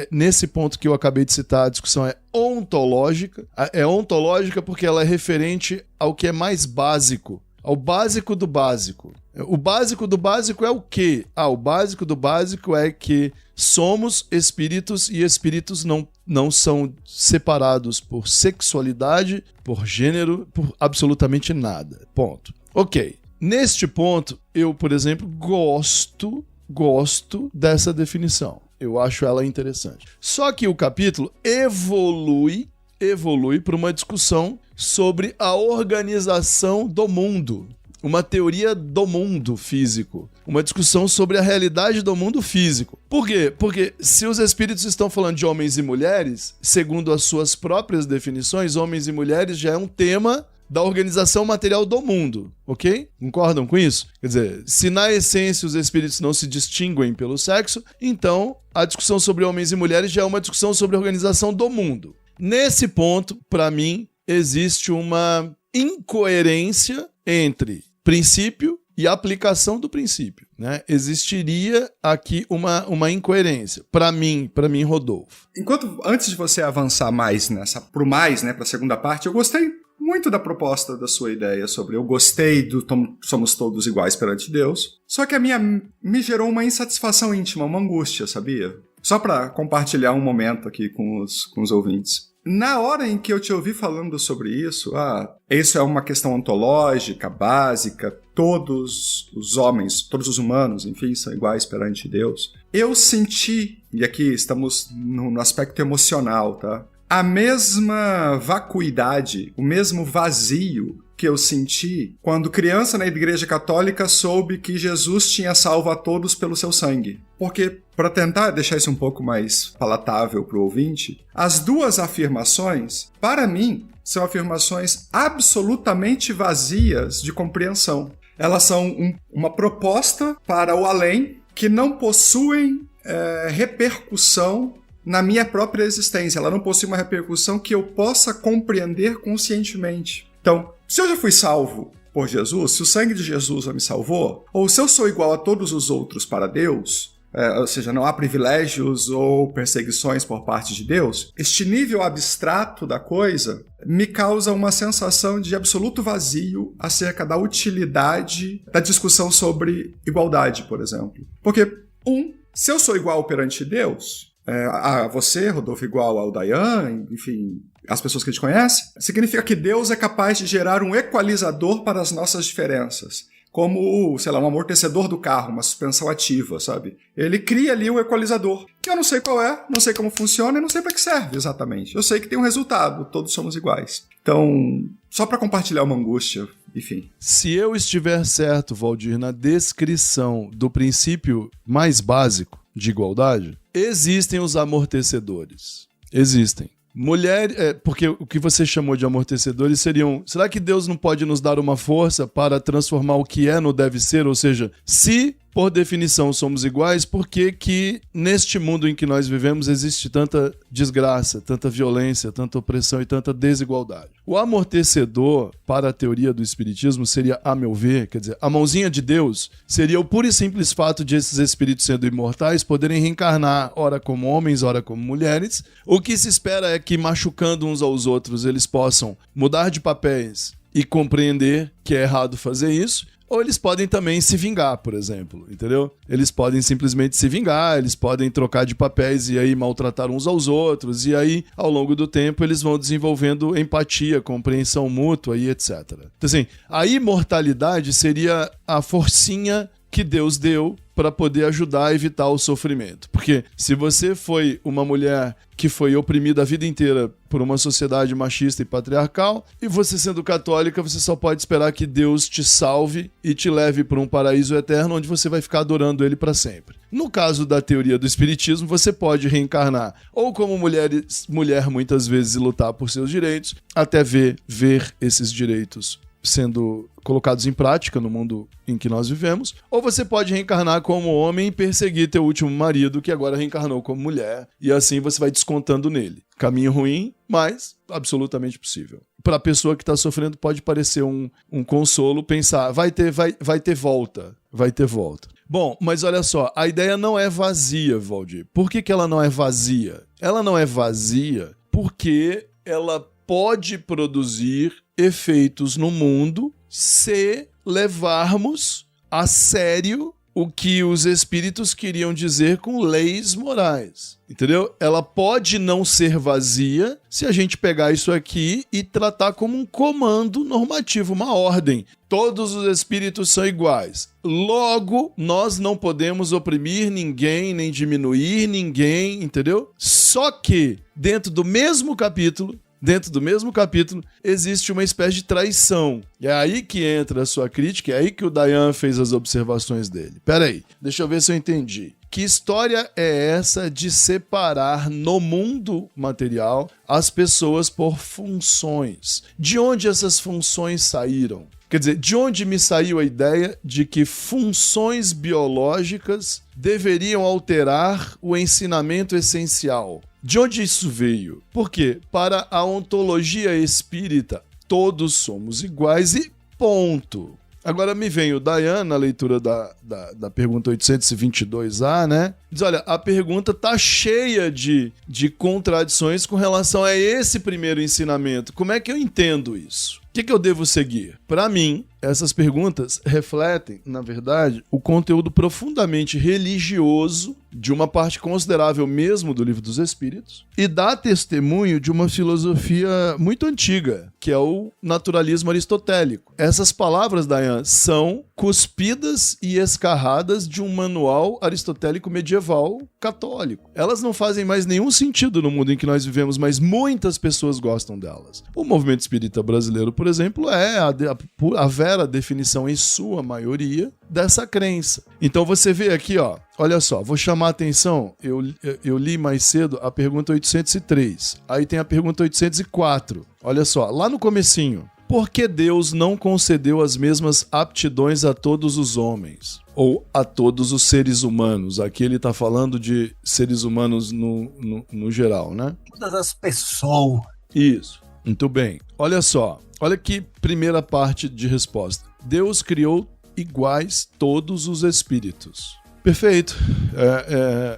nesse ponto que eu acabei de citar, a discussão é ontológica. É ontológica porque ela é referente ao que é mais básico, ao básico do básico. O básico do básico é o quê? O básico do básico é que somos espíritos e espíritos não são separados por sexualidade, por gênero, por absolutamente nada. Ponto. Ok. Neste ponto, eu, por exemplo, gosto dessa definição. Eu acho ela interessante. Só que o capítulo evolui para uma discussão sobre a organização do mundo. Uma teoria do mundo físico. Uma discussão sobre a realidade do mundo físico. Por quê? Porque se os espíritos estão falando de homens e mulheres, segundo as suas próprias definições, homens e mulheres já é um tema da organização material do mundo, ok? Concordam com isso? Quer dizer, se na essência os espíritos não se distinguem pelo sexo, então a discussão sobre homens e mulheres já é uma discussão sobre a organização do mundo. Nesse ponto, para mim, existe uma incoerência entre princípio e aplicação do princípio, né? Existiria aqui uma incoerência. Para mim, Rodolfo. Antes de você avançar mais para a segunda parte, eu gostei muito da proposta da sua ideia sobre eu gostei do somos todos iguais perante Deus, só que me gerou uma insatisfação íntima, uma angústia, sabia? Só para compartilhar um momento aqui com os ouvintes. Na hora em que eu te ouvi falando sobre isso, isso é uma questão ontológica, básica, todos os homens, todos os humanos, enfim, são iguais perante Deus. Eu senti, e aqui estamos no aspecto emocional, tá? A mesma vacuidade, o mesmo vazio que eu senti quando criança na Igreja Católica soube que Jesus tinha salvo a todos pelo seu sangue. Porque, para tentar deixar isso um pouco mais palatável para o ouvinte, as duas afirmações, para mim, são afirmações absolutamente vazias de compreensão. Elas são uma proposta para o além que não possuem repercussão na minha própria existência. Ela não possui uma repercussão que eu possa compreender conscientemente. Então, se eu já fui salvo por Jesus, se o sangue de Jesus já me salvou, ou se eu sou igual a todos os outros para Deus, ou seja, não há privilégios ou perseguições por parte de Deus, este nível abstrato da coisa me causa uma sensação de absoluto vazio acerca da utilidade da discussão sobre igualdade, por exemplo. Porque, se eu sou igual perante Deus, a você, Rodolfo, igual ao Dayan, enfim, as pessoas que a gente conhece, significa que Deus é capaz de gerar um equalizador para as nossas diferenças. como, sei lá, um amortecedor do carro, uma suspensão ativa, sabe? Ele cria ali um equalizador, que eu não sei qual é, não sei como funciona e não sei para que serve exatamente. Eu sei que tem um resultado, todos somos iguais. Então, só para compartilhar uma angústia, enfim. Se eu estiver certo, Valdir, na descrição do princípio mais básico de igualdade, existem os amortecedores. Existem. Porque o que você chamou de amortecedores seriam... Será que Deus não pode nos dar uma força para transformar o que é no deve ser? Ou seja, se por definição somos iguais, por que neste mundo em que nós vivemos existe tanta desgraça, tanta violência, tanta opressão e tanta desigualdade? O amortecedor, para a teoria do espiritismo, seria, a meu ver, quer dizer, a mãozinha de Deus seria o puro e simples fato de esses espíritos sendo imortais poderem reencarnar, ora como homens, ora como mulheres. O que se espera é que, machucando uns aos outros, eles possam mudar de papéis e compreender que é errado fazer isso. Ou eles podem também se vingar, por exemplo, entendeu? Eles podem simplesmente se vingar, eles podem trocar de papéis e aí maltratar uns aos outros, e aí, ao longo do tempo, eles vão desenvolvendo empatia, compreensão mútua e etc. Então, assim, a imortalidade seria a forcinha que Deus deu para poder ajudar a evitar o sofrimento. Porque se você foi uma mulher que foi oprimida a vida inteira por uma sociedade machista e patriarcal, e você sendo católica, você só pode esperar que Deus te salve e te leve para um paraíso eterno onde você vai ficar adorando ele para sempre. No caso da teoria do espiritismo, você pode reencarnar ou como mulher muitas vezes e lutar por seus direitos, até ver esses direitos sendo colocados em prática no mundo em que nós vivemos, ou você pode reencarnar como homem e perseguir teu último marido, que agora reencarnou como mulher, e assim você vai descontando nele. Caminho ruim, mas absolutamente possível. Para a pessoa que está sofrendo pode parecer um consolo pensar, vai ter volta, vai ter volta. Bom, mas olha só, a ideia não é vazia, Valdir. Por que ela não é vazia? Ela não é vazia porque ela pode produzir efeitos no mundo se levarmos a sério o que os espíritos queriam dizer com leis morais, entendeu? Ela pode não ser vazia se a gente pegar isso aqui e tratar como um comando normativo, uma ordem. Todos os espíritos são iguais. Logo, nós não podemos oprimir ninguém, nem diminuir ninguém, entendeu? Só que, dentro do mesmo capítulo, existe uma espécie de traição. E é aí que entra a sua crítica, é aí que o Dayan fez as observações dele. Peraí, deixa eu ver se eu entendi. Que história é essa de separar no mundo material as pessoas por funções? De onde essas funções saíram? Quer dizer, de onde me saiu a ideia de que funções biológicas deveriam alterar o ensinamento essencial? De onde isso veio? Porque, para a ontologia espírita, todos somos iguais e ponto. Agora me vem o Dayan, na leitura da pergunta 822A, né? Diz, olha, a pergunta tá cheia de contradições com relação a esse primeiro ensinamento. Como é que eu entendo isso? O que eu devo seguir? Para mim, essas perguntas refletem, na verdade, o conteúdo profundamente religioso de uma parte considerável mesmo do Livro dos Espíritos e dá testemunho de uma filosofia muito antiga, que é o naturalismo aristotélico. Essas palavras, Dayan, são cuspidas e escarradas de um manual aristotélico medieval católico. Elas não fazem mais nenhum sentido no mundo em que nós vivemos, mas muitas pessoas gostam delas. O movimento espírita brasileiro, por exemplo, é a vera definição, em sua maioria, dessa crença. Então você vê aqui, ó, olha só, vou chamar a atenção, eu li mais cedo a pergunta 803, aí tem a pergunta 804, olha só, lá no comecinho, por que Deus não concedeu as mesmas aptidões a todos os homens? Ou a todos os seres humanos? Aqui ele está falando de seres humanos no geral, né? Todas as pessoas. Isso, muito bem. Olha só, olha que primeira parte de resposta. Deus criou iguais todos os espíritos. Perfeito.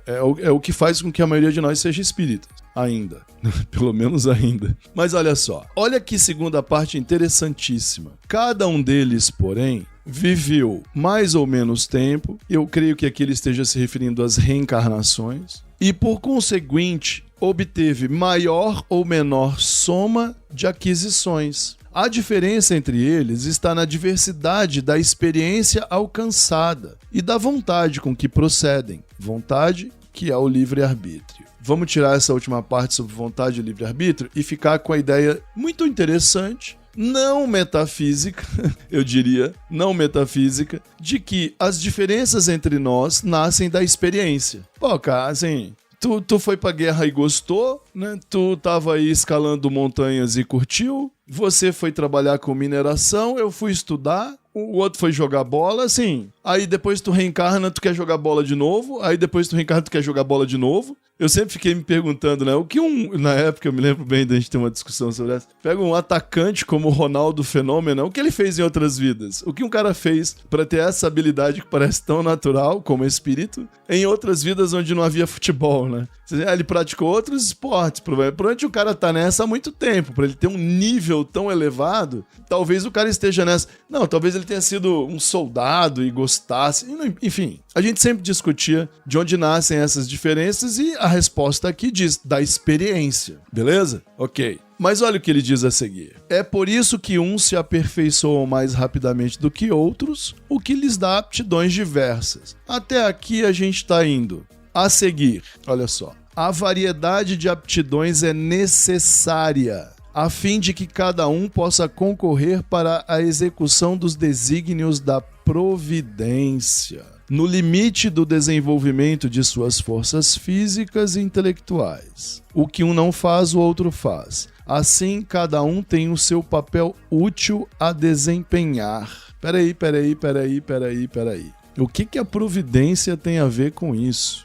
É o que faz com que a maioria de nós seja espírita. Ainda. Pelo menos ainda. Mas olha só. Olha que segunda parte interessantíssima. Cada um deles, porém, viveu mais ou menos tempo. Eu creio que aqui ele esteja se referindo às reencarnações. E, por conseguinte, obteve maior ou menor soma de aquisições. A diferença entre eles está na diversidade da experiência alcançada e da vontade com que procedem. Vontade, que é o livre-arbítrio. Vamos tirar essa última parte sobre vontade e livre-arbítrio e ficar com a ideia muito interessante, não metafísica, eu diria, não metafísica, de que as diferenças entre nós nascem da experiência. Pô, cara, assim, tu foi pra guerra e gostou, né? Tu tava aí escalando montanhas e curtiu, você foi trabalhar com mineração, eu fui estudar, o outro foi jogar bola, assim. Aí depois tu reencarna, tu quer jogar bola de novo, aí depois tu reencarna, tu quer jogar bola de novo. Eu sempre fiquei me perguntando, né? O que na época, eu me lembro bem da gente ter uma discussão sobre essa. Pega um atacante como o Ronaldo Fenômeno, o que ele fez em outras vidas? O que um cara fez pra ter essa habilidade que parece tão natural, como espírito, em outras vidas onde não havia futebol, né? Ele praticou outros esportes, provavelmente o cara tá nessa há muito tempo, pra ele ter um nível tão elevado, talvez o cara esteja nessa. Não, talvez ele tenha sido um soldado e gostasse, enfim. A gente sempre discutia de onde nascem essas diferenças e a resposta aqui diz da experiência, beleza? Ok. Mas olha o que ele diz a seguir. É por isso que uns se aperfeiçoam mais rapidamente do que outros, o que lhes dá aptidões diversas. Até aqui a gente está indo. A seguir, olha só. A variedade de aptidões é necessária, a fim de que cada um possa concorrer para a execução dos desígnios da providência, no limite do desenvolvimento de suas forças físicas e intelectuais. O que um não faz, o outro faz. Assim, cada um tem o seu papel útil a desempenhar. Peraí. O que a providência tem a ver com isso?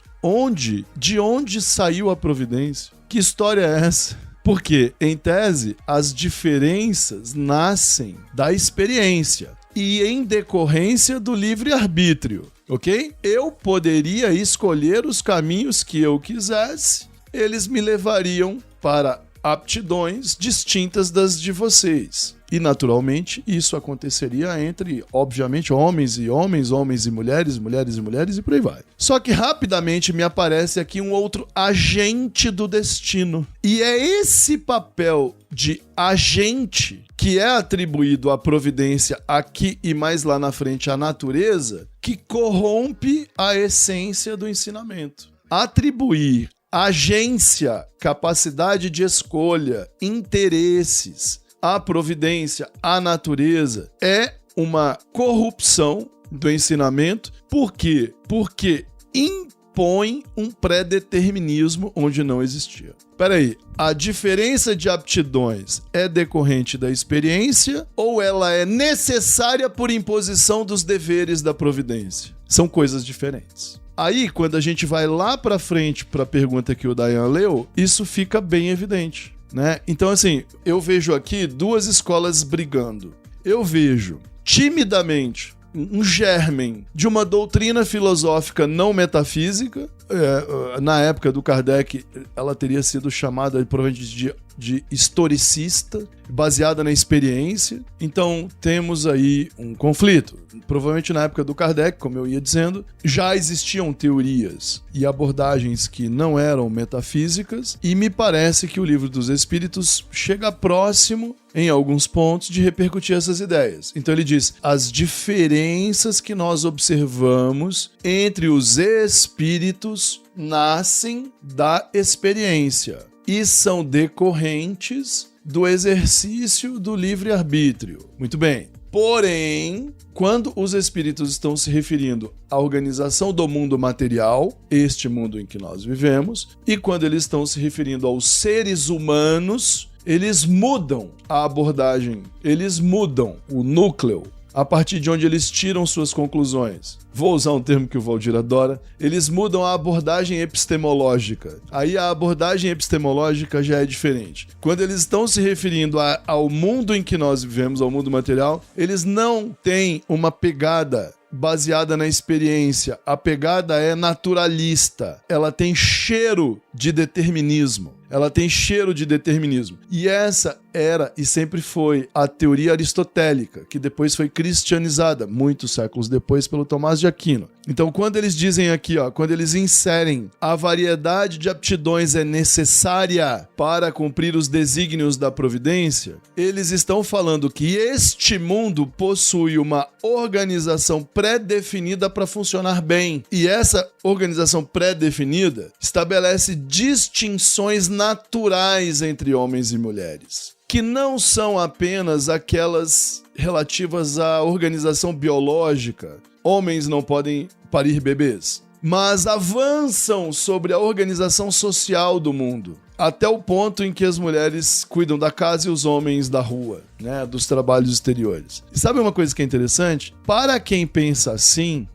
De onde saiu a providência? Que história é essa? Porque, em tese, as diferenças nascem da experiência e em decorrência do livre-arbítrio, ok? Eu poderia escolher os caminhos que eu quisesse, eles me levariam para aptidões distintas das de vocês. E, naturalmente, isso aconteceria entre, obviamente, homens e homens, homens e mulheres, mulheres e mulheres e por aí vai. Só que rapidamente me aparece aqui um outro agente do destino. E é esse papel de agente que é atribuído à providência aqui e mais lá na frente à natureza que corrompe a essência do ensinamento. Atribuir agência, capacidade de escolha, interesses, a providência, a natureza, é uma corrupção do ensinamento. Por quê? Porque impõe um pré-determinismo onde não existia. Peraí, a diferença de aptidões é decorrente da experiência ou ela é necessária por imposição dos deveres da providência? São coisas diferentes. Aí, quando a gente vai lá pra frente para a pergunta que o Dayan leu, isso fica bem evidente, né? Então, assim, eu vejo aqui duas escolas brigando. Eu vejo, timidamente, um germen de uma doutrina filosófica não metafísica. Na época do Kardec, ela teria sido chamada, provavelmente, de historicista, baseada na experiência. Então, temos aí um conflito. Provavelmente na época do Kardec, como eu ia dizendo, já existiam teorias e abordagens que não eram metafísicas, e me parece que o Livro dos Espíritos chega próximo, em alguns pontos, de repercutir essas ideias. Então ele diz, as diferenças que nós observamos entre os espíritos nascem da experiência e são decorrentes do exercício do livre-arbítrio. Muito bem. Porém, quando os espíritos estão se referindo à organização do mundo material, este mundo em que nós vivemos, e quando eles estão se referindo aos seres humanos, eles mudam a abordagem, eles mudam o núcleo a partir de onde eles tiram suas conclusões. Vou usar um termo que o Valdir adora. Eles mudam a abordagem epistemológica. Aí a abordagem epistemológica já é diferente. Quando eles estão se referindo ao mundo em que nós vivemos, ao mundo material, eles não têm uma pegada baseada na experiência. A pegada é naturalista. Ela tem cheiro de determinismo. ela tem cheiro de determinismo. E essa era e sempre foi a teoria aristotélica, que depois foi cristianizada, muitos séculos depois, pelo Tomás de Aquino. Então, quando eles dizem aqui, quando eles inserem a variedade de aptidões é necessária para cumprir os desígnios da providência, eles estão falando que este mundo possui uma organização pré-definida para funcionar bem. E essa organização pré-definida estabelece distinções naturais entre homens e mulheres, que não são apenas aquelas relativas à organização biológica. Homens não podem parir bebês, mas avançam sobre a organização social do mundo, até o ponto em que as mulheres cuidam da casa e os homens da rua, né, dos trabalhos exteriores. E sabe uma coisa que é interessante? Para quem pensa assim,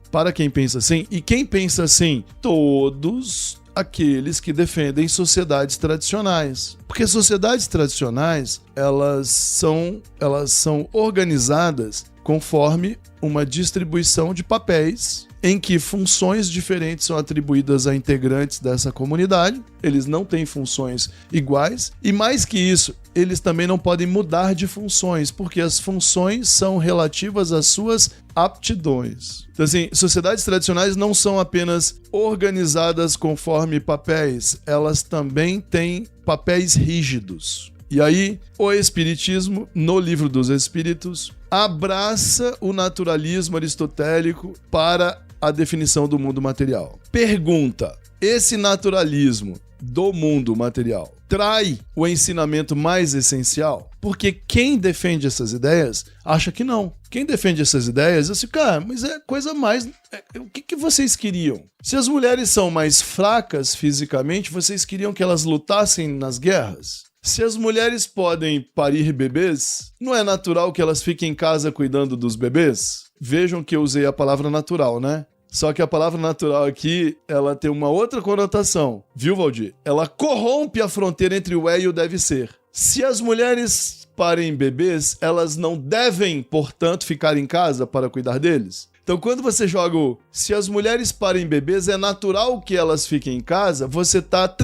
e quem pensa assim? Todos aqueles que defendem sociedades tradicionais. Porque sociedades tradicionais, elas são organizadas conforme uma distribuição de papéis em que funções diferentes são atribuídas a integrantes dessa comunidade. Eles não têm funções iguais e, mais que isso, eles também não podem mudar de funções, porque as funções são relativas às suas aptidões. Então, assim, sociedades tradicionais não são apenas organizadas conforme papéis, elas também têm papéis rígidos. E aí, o Espiritismo, no Livro dos Espíritos, abraça o naturalismo aristotélico para a definição do mundo material. Pergunta: esse naturalismo do mundo material trai o ensinamento mais essencial? Porque quem defende essas ideias acha que não. Quem defende essas ideias diz assim, cara, mas é coisa mais... O que vocês queriam? Se as mulheres são mais fracas fisicamente, vocês queriam que elas lutassem nas guerras? Se as mulheres podem parir bebês, não é natural que elas fiquem em casa cuidando dos bebês? Vejam que eu usei a palavra natural, né? Só que a palavra natural aqui, ela tem uma outra conotação. Viu, Valdir? Ela corrompe a fronteira entre o é e o deve ser. Se as mulheres parem bebês, elas não devem, portanto, ficar em casa para cuidar deles? Então, quando você joga o se as mulheres parem bebês, é natural que elas fiquem em casa, você tá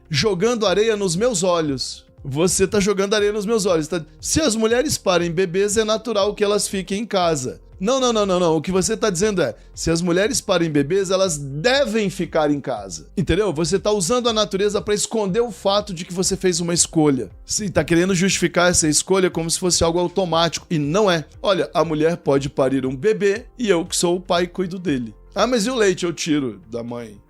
jogando areia nos meus olhos. Você tá jogando areia nos meus olhos. Se as mulheres parem bebês, é natural que elas fiquem em casa. Não. O que você tá dizendo é, se as mulheres parem bebês, elas devem ficar em casa. Entendeu? Você tá usando a natureza para esconder o fato de que você fez uma escolha. Sim, tá querendo justificar essa escolha como se fosse algo automático. E não é. Olha, a mulher pode parir um bebê e eu, que sou o pai, cuido dele. Ah, mas e o leite eu tiro da mãe?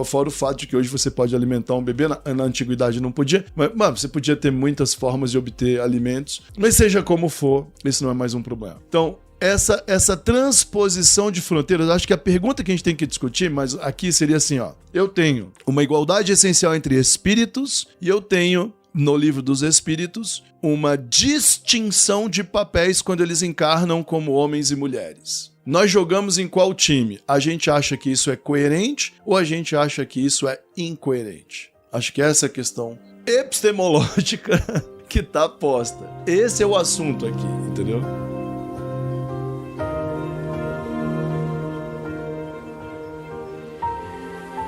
Fora o fato de que hoje você pode alimentar um bebê, na antiguidade não podia, mas você podia ter muitas formas de obter alimentos, mas seja como for, isso não é mais um problema. Então, essa transposição de fronteiras, acho que a pergunta que a gente tem que discutir, mas aqui seria assim, eu tenho uma igualdade essencial entre espíritos e eu tenho, no Livro dos Espíritos, uma distinção de papéis quando eles encarnam como homens e mulheres. Nós jogamos em qual time? A gente acha que isso é coerente ou a gente acha que isso é incoerente? Acho que essa é a questão epistemológica que está posta. Esse é o assunto aqui, entendeu?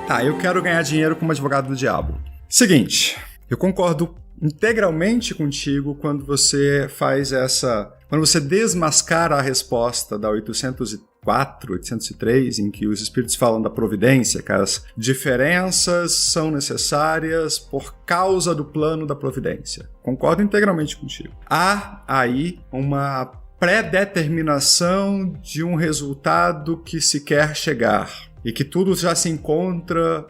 Tá, eu quero ganhar dinheiro como advogado do diabo. Seguinte, eu concordo integralmente contigo quando você faz quando você desmascara a resposta da 804, 803, em que os espíritos falam da providência, que as diferenças são necessárias por causa do plano da providência. Concordo integralmente contigo. Há aí uma pré-determinação de um resultado que se quer chegar e que tudo já se encontra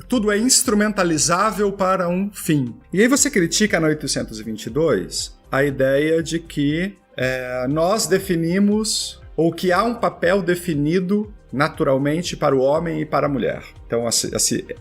tudo é instrumentalizável para um fim. E aí você critica na 822 a ideia de que nós definimos, ou que há um papel definido naturalmente para o homem e para a mulher. Então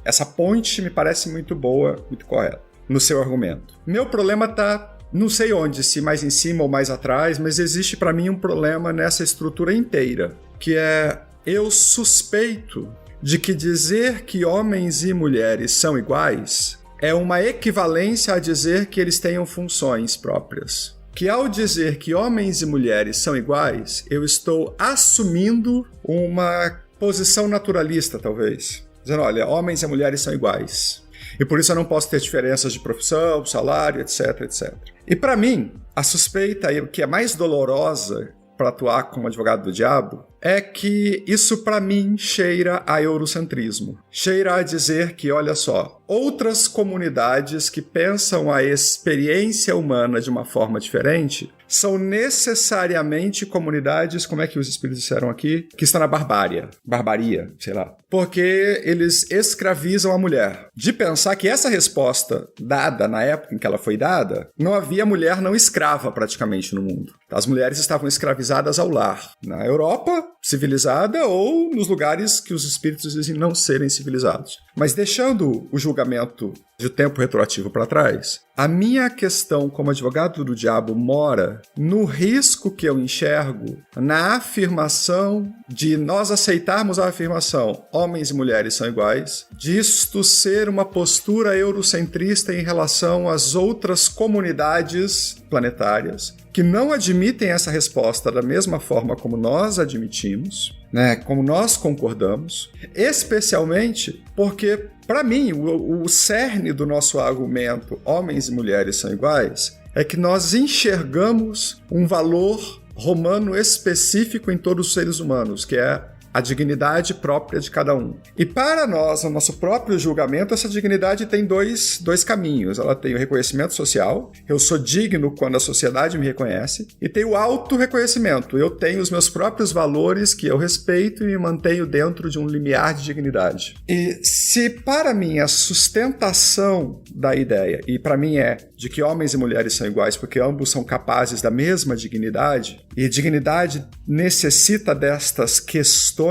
essa ponte me parece muito boa, muito correta no seu argumento. Meu problema está, não sei onde, se mais em cima ou mais atrás, mas existe para mim um problema nessa estrutura inteira, que é, eu suspeito de que dizer que homens e mulheres são iguais é uma equivalência a dizer que eles tenham funções próprias. Que ao dizer que homens e mulheres são iguais, eu estou assumindo uma posição naturalista, talvez. dizendo, olha, homens e mulheres são iguais. E por isso eu não posso ter diferenças de profissão, salário, etc, etc. E para mim, a suspeita que é mais dolorosa para atuar como advogado do diabo é que isso para mim cheira a eurocentrismo. Cheira a dizer que, olha só, outras comunidades que pensam a experiência humana de uma forma diferente são necessariamente comunidades, como é que os espíritos disseram aqui? Que estão na barbaria, sei lá. Porque eles escravizam a mulher. De pensar que essa resposta dada na época em que ela foi dada, não havia mulher não escrava praticamente no mundo. As mulheres estavam escravizadas ao lar. Na Europa, civilizada, ou nos lugares que os espíritos dizem não serem civilizados. Mas deixando o julgamento de tempo retroativo para trás, a minha questão como advogado do diabo mora no risco que eu enxergo na afirmação de nós aceitarmos a afirmação homens e mulheres são iguais, disto ser uma postura eurocentrista em relação às outras comunidades planetárias que não admitem essa resposta da mesma forma como nós admitimos, né, como nós concordamos, especialmente porque, para mim, o cerne do nosso argumento homens e mulheres são iguais é que nós enxergamos um valor romano específico em todos os seres humanos, que é a dignidade própria de cada um. E para nós, no nosso próprio julgamento, essa dignidade tem dois caminhos. Ela tem o reconhecimento social, eu sou digno quando a sociedade me reconhece, e tem o auto-reconhecimento, eu tenho os meus próprios valores que eu respeito e me mantenho dentro de um limiar de dignidade. E se para mim a sustentação da ideia, e para mim é de que homens e mulheres são iguais porque ambos são capazes da mesma dignidade, e dignidade necessita destas questões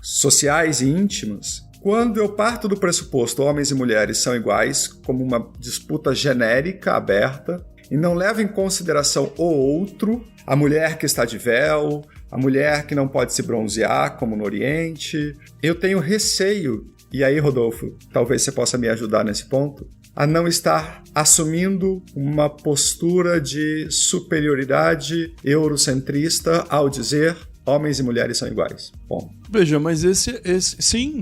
sociais e íntimas, quando eu parto do pressuposto homens e mulheres são iguais como uma disputa genérica, aberta, e não levo em consideração o outro, a mulher que está de véu, a mulher que não pode se bronzear, como no Oriente, eu tenho receio, e aí, Rodolfo, talvez você possa me ajudar nesse ponto, a não estar assumindo uma postura de superioridade eurocentrista ao dizer homens e mulheres são iguais. Bom. Veja, mas esse sim,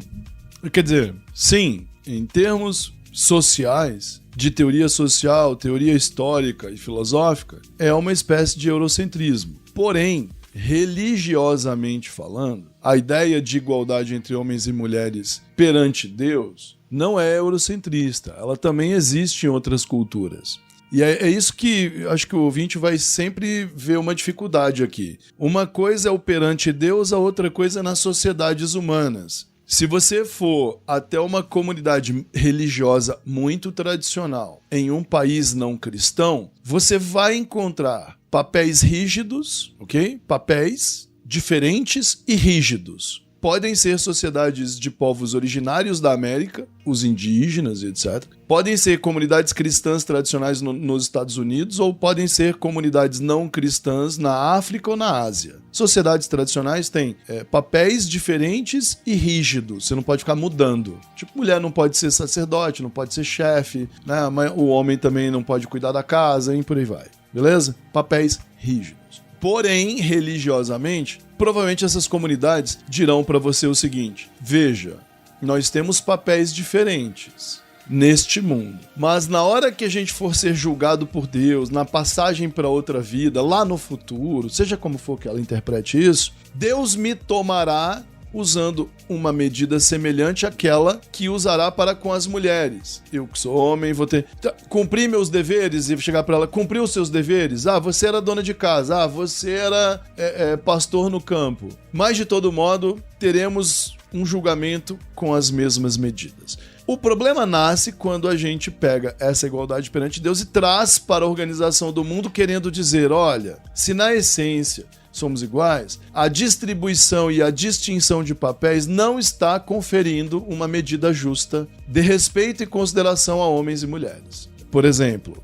quer dizer, sim, em termos sociais, de teoria social, teoria histórica e filosófica, é uma espécie de eurocentrismo. Porém, religiosamente falando, a ideia de igualdade entre homens e mulheres perante Deus não é eurocentrista. Ela também existe em outras culturas. E é isso que acho que o ouvinte vai sempre ver uma dificuldade aqui. Uma coisa é o perante Deus, a outra coisa é nas sociedades humanas. Se você for até uma comunidade religiosa muito tradicional em um país não cristão, você vai encontrar papéis rígidos, ok? Papéis diferentes e rígidos. Podem ser sociedades de povos originários da América, os indígenas, etc. Podem ser comunidades cristãs tradicionais nos Estados Unidos ou podem ser comunidades não cristãs na África ou na Ásia. Sociedades tradicionais têm papéis diferentes e rígidos. Você não pode ficar mudando. Tipo, mulher não pode ser sacerdote, não pode ser chefe, né? O homem também não pode cuidar da casa e por aí vai. Beleza? Papéis rígidos. Porém, religiosamente, provavelmente essas comunidades dirão para você o seguinte: veja, nós temos papéis diferentes neste mundo, mas na hora que a gente for ser julgado por Deus, na passagem para outra vida, lá no futuro, seja como for que ela interprete isso, Deus me tomará usando uma medida semelhante àquela que usará para com as mulheres. Eu que sou homem vou ter... cumprir meus deveres e chegar para ela, cumprir os seus deveres? Ah, você era dona de casa. Ah, você era pastor no campo. Mas, de todo modo, teremos um julgamento com as mesmas medidas. O problema nasce quando a gente pega essa igualdade perante Deus e traz para a organização do mundo querendo dizer, olha, se na essência somos iguais, a distribuição e a distinção de papéis não está conferindo uma medida justa de respeito e consideração a homens e mulheres. Por exemplo,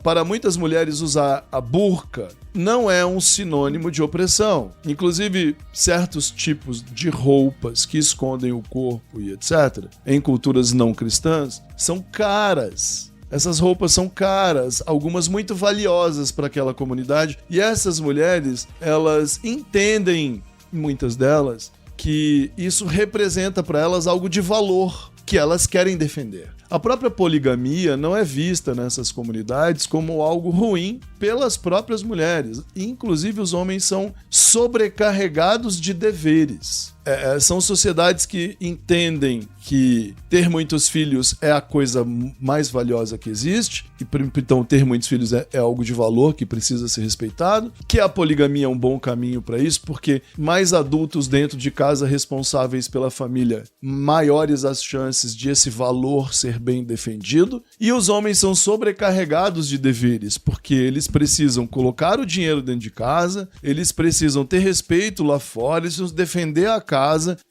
para muitas mulheres usar a burca não é um sinônimo de opressão. Inclusive, certos tipos de roupas que escondem o corpo e etc., em culturas não cristãs, são caras. Essas roupas são caras, algumas muito valiosas para aquela comunidade, e essas mulheres, elas entendem, muitas delas, que isso representa para elas algo de valor que elas querem defender. A própria poligamia não é vista nessas comunidades como algo ruim pelas próprias mulheres. Inclusive, os homens são sobrecarregados de deveres. São sociedades que entendem que ter muitos filhos é a coisa mais valiosa que existe, e então ter muitos filhos é algo de valor que precisa ser respeitado, que a poligamia é um bom caminho para isso, porque mais adultos dentro de casa responsáveis pela família, maiores as chances de esse valor ser bem defendido, e os homens são sobrecarregados de deveres, porque eles precisam colocar o dinheiro dentro de casa, eles precisam ter respeito lá fora, eles precisam defender a casa,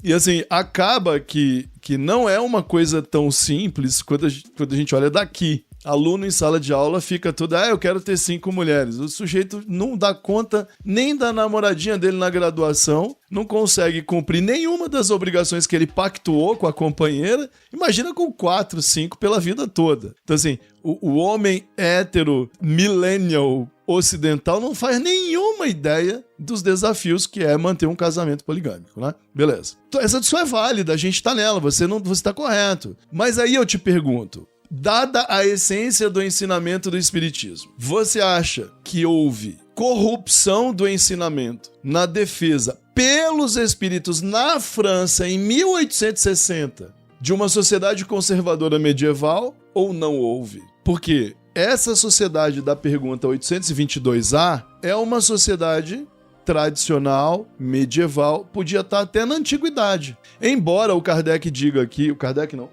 e assim, acaba que não é uma coisa tão simples quando a gente olha daqui. Aluno em sala de aula fica tudo, eu quero ter 5 mulheres. O sujeito não dá conta nem da namoradinha dele na graduação, não consegue cumprir nenhuma das obrigações que ele pactuou com a companheira. Imagina com 4, 5 pela vida toda. Então assim, o homem hétero, millennial, ocidental não faz nenhuma ideia dos desafios que é manter um casamento poligâmico, né? Beleza. Então, essa discussão é válida, a gente tá nela, você tá correto. Mas aí eu te pergunto, dada a essência do ensinamento do Espiritismo, você acha que houve corrupção do ensinamento na defesa pelos espíritos na França em 1860 de uma sociedade conservadora medieval ou não houve? Porque essa sociedade da pergunta 822A é uma sociedade tradicional, medieval, podia estar até na antiguidade. Embora o Kardec diga aqui,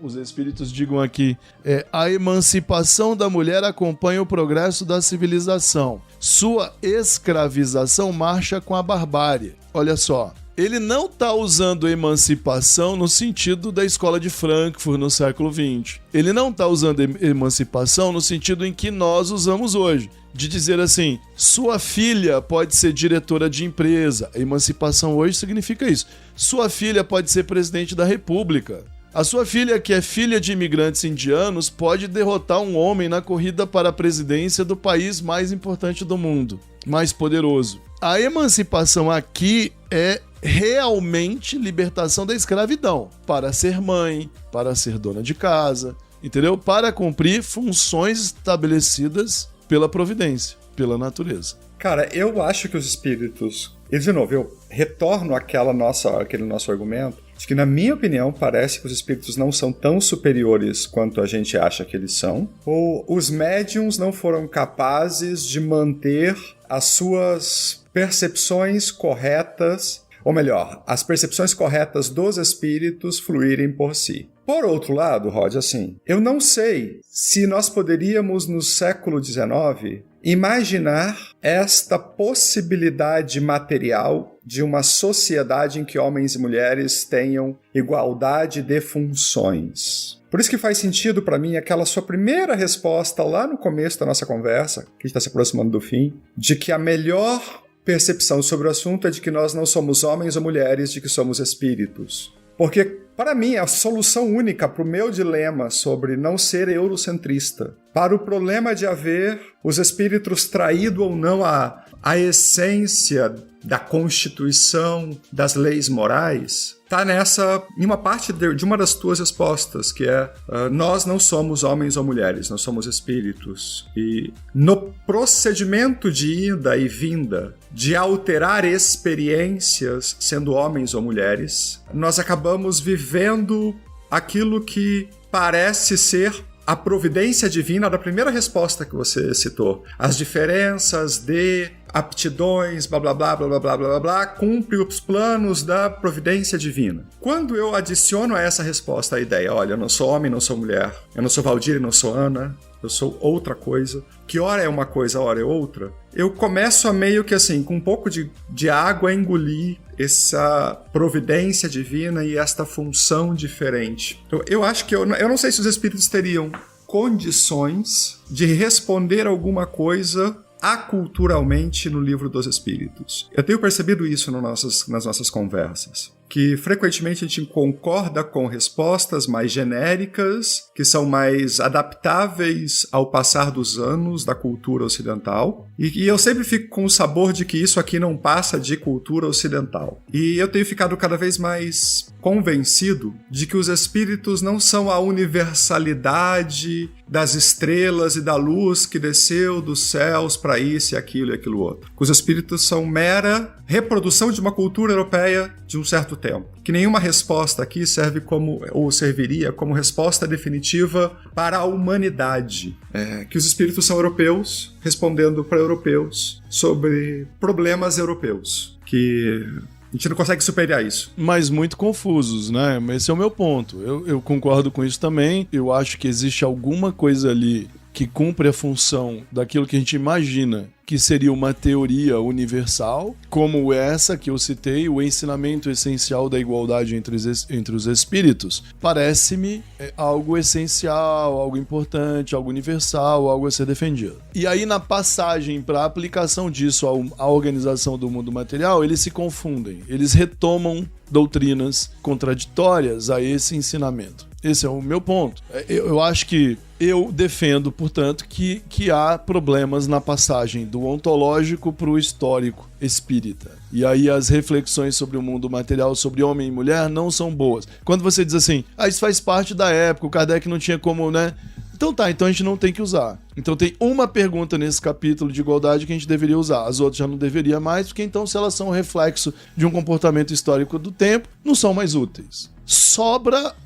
os espíritos digam aqui, a emancipação da mulher acompanha o progresso da civilização. Sua escravização marcha com a barbárie. Olha só. Ele não está usando emancipação no sentido da escola de Frankfurt no século XX. Ele não está usando emancipação no sentido em que nós usamos hoje. De dizer assim, sua filha pode ser diretora de empresa. A emancipação hoje significa isso. Sua filha pode ser presidente da república. A sua filha, que é filha de imigrantes indianos, pode derrotar um homem na corrida para a presidência do país mais importante do mundo, mais poderoso. A emancipação aqui é realmente libertação da escravidão, para ser mãe, para ser dona de casa, entendeu? Para cumprir funções estabelecidas pela providência, pela natureza. Cara, eu acho que os espíritos... E, de novo, eu retorno aquele nosso argumento de que, na minha opinião, parece que os espíritos não são tão superiores quanto a gente acha que eles são, ou os médiums não foram capazes de manter as suas percepções corretas, ou melhor, as percepções corretas dos espíritos fluírem por si. Por outro lado, Rod, assim, eu não sei se nós poderíamos, no século XIX, imaginar esta possibilidade material de uma sociedade em que homens e mulheres tenham igualdade de funções. Por isso que faz sentido para mim aquela sua primeira resposta lá no começo da nossa conversa, que a gente está se aproximando do fim, de que a melhor percepção sobre o assunto é de que nós não somos homens ou mulheres, de que somos espíritos. Porque, para mim, a solução única para o meu dilema sobre não ser eurocentrista, para o problema de haver os espíritos traído ou não a essência da Constituição, das leis morais, está em uma parte de uma das tuas respostas, que é nós não somos homens ou mulheres, nós somos espíritos. E no procedimento de ida e vinda, de alterar experiências sendo homens ou mulheres, nós acabamos vivendo aquilo que parece ser a providência divina da primeira resposta que você citou. As diferenças de aptidões, blá, blá, blá, blá, blá, blá, blá, blá, cumpre os planos da providência divina. Quando eu adiciono a essa resposta a ideia, olha, eu não sou homem, não sou mulher, eu não sou Valdir, não sou Ana, eu sou outra coisa, que ora é uma coisa, ora é outra, eu começo a meio que assim, com um pouco de água, engolir essa providência divina e esta função diferente. Então, eu acho que eu não sei se os espíritos teriam condições de responder alguma coisa aculturalmente no Livro dos Espíritos. Eu tenho percebido isso nas nossas conversas. que frequentemente a gente concorda com respostas mais genéricas, que são mais adaptáveis ao passar dos anos da cultura ocidental. E eu sempre fico com o sabor de que isso aqui não passa de cultura ocidental. E eu tenho ficado cada vez mais convencido de que os espíritos não são a universalidade das estrelas e da luz que desceu dos céus para isso e aquilo outro. Os espíritos são mera reprodução de uma cultura europeia de um certo tempo. Que nenhuma resposta aqui serve como, ou serviria como resposta definitiva para a humanidade. Que os espíritos são europeus, respondendo para europeus sobre problemas europeus. Que a gente não consegue superar isso. Mas muito confusos, né? Esse é o meu ponto. Eu concordo com isso também. Eu acho que existe alguma coisa ali que cumpre a função daquilo que a gente imagina que seria uma teoria universal, como essa que eu citei, o ensinamento essencial da igualdade entre os espíritos. Parece-me algo essencial, algo importante, algo universal, algo a ser defendido. E aí, na passagem para a aplicação disso à organização do mundo material, eles se confundem, eles retomam doutrinas contraditórias a esse ensinamento. Esse é o meu ponto. Eu acho que eu defendo, portanto, que há problemas na passagem do ontológico para o histórico espírita. E aí as reflexões sobre o mundo material, sobre homem e mulher, não são boas. Quando você diz assim, isso faz parte da época, o Kardec não tinha como, né? Então a gente não tem que usar. Então tem uma pergunta nesse capítulo de igualdade que a gente deveria usar. As outras já não deveria mais, porque então se elas são um reflexo de um comportamento histórico do tempo, não são mais úteis.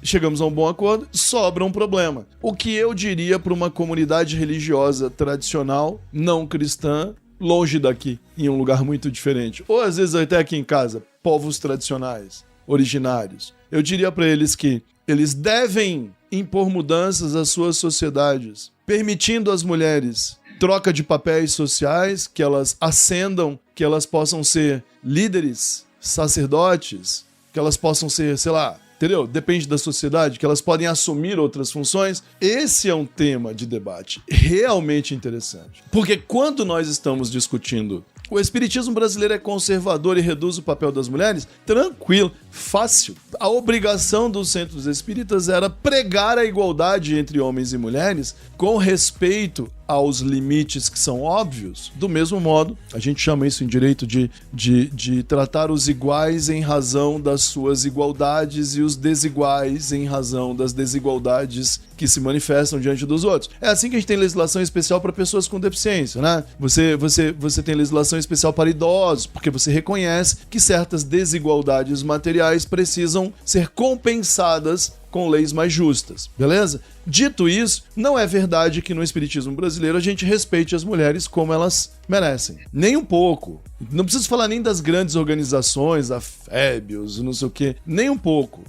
Chegamos a um bom acordo, sobra um problema. O que eu diria para uma comunidade religiosa tradicional, não cristã, longe daqui, em um lugar muito diferente, ou às vezes até aqui em casa, povos tradicionais, originários. Eu diria para eles que eles devem impor mudanças às suas sociedades, permitindo às mulheres troca de papéis sociais, que elas ascendam, que elas possam ser líderes, sacerdotes, que elas possam ser, sei lá, entendeu? Depende da sociedade, que elas podem assumir outras funções. Esse é um tema de debate realmente interessante. Porque quando nós estamos discutindo o espiritismo brasileiro é conservador e reduz o papel das mulheres, tranquilo, fácil. A obrigação dos centros espíritas era pregar a igualdade entre homens e mulheres com respeito aos limites que são óbvios. Do mesmo modo, a gente chama isso em direito de tratar os iguais em razão das suas igualdades e os desiguais em razão das desigualdades que se manifestam diante dos outros. É assim que a gente tem legislação especial para pessoas com deficiência, né? Você tem legislação especial para idosos, porque você reconhece que certas desigualdades materiais precisam ser compensadas com leis mais justas, beleza? Dito isso, não é verdade que no espiritismo brasileiro a gente respeite as mulheres como elas merecem. Nem um pouco. Não preciso falar nem das grandes organizações, a Fébios, não sei o quê. Nem um pouco.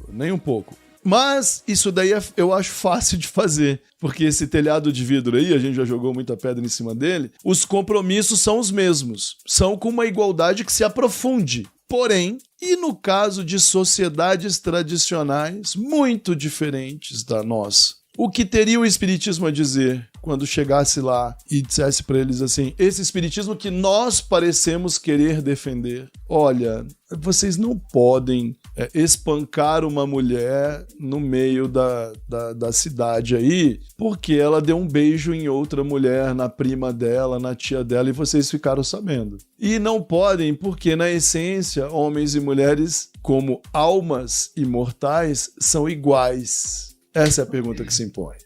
Mas isso daí eu acho fácil de fazer, porque esse telhado de vidro aí, a gente já jogou muita pedra em cima dele, os compromissos são os mesmos. São com uma igualdade que se aprofunde. Porém, e no caso de sociedades tradicionais muito diferentes da nossa, o que teria o espiritismo a dizer quando chegasse lá e dissesse para eles assim, esse espiritismo que nós parecemos querer defender? Olha, vocês não podem espancar uma mulher no meio da cidade aí, porque ela deu um beijo em outra mulher, na prima dela, na tia dela, e vocês ficaram sabendo. E não podem, porque na essência, homens e mulheres, como almas imortais, são iguais. Essa é a pergunta que se impõe.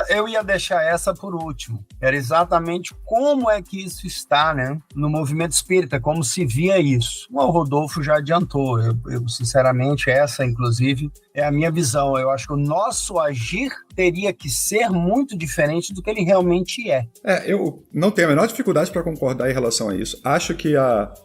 Eu ia deixar essa por último. Era exatamente como é que isso está, né, no movimento espírita, como se via isso. O Rodolfo já adiantou. Eu sinceramente, essa, inclusive, é a minha visão. Eu acho que o nosso agir teria que ser muito diferente do que ele realmente é. Eu não tenho a menor dificuldade para concordar em relação a isso. Acho que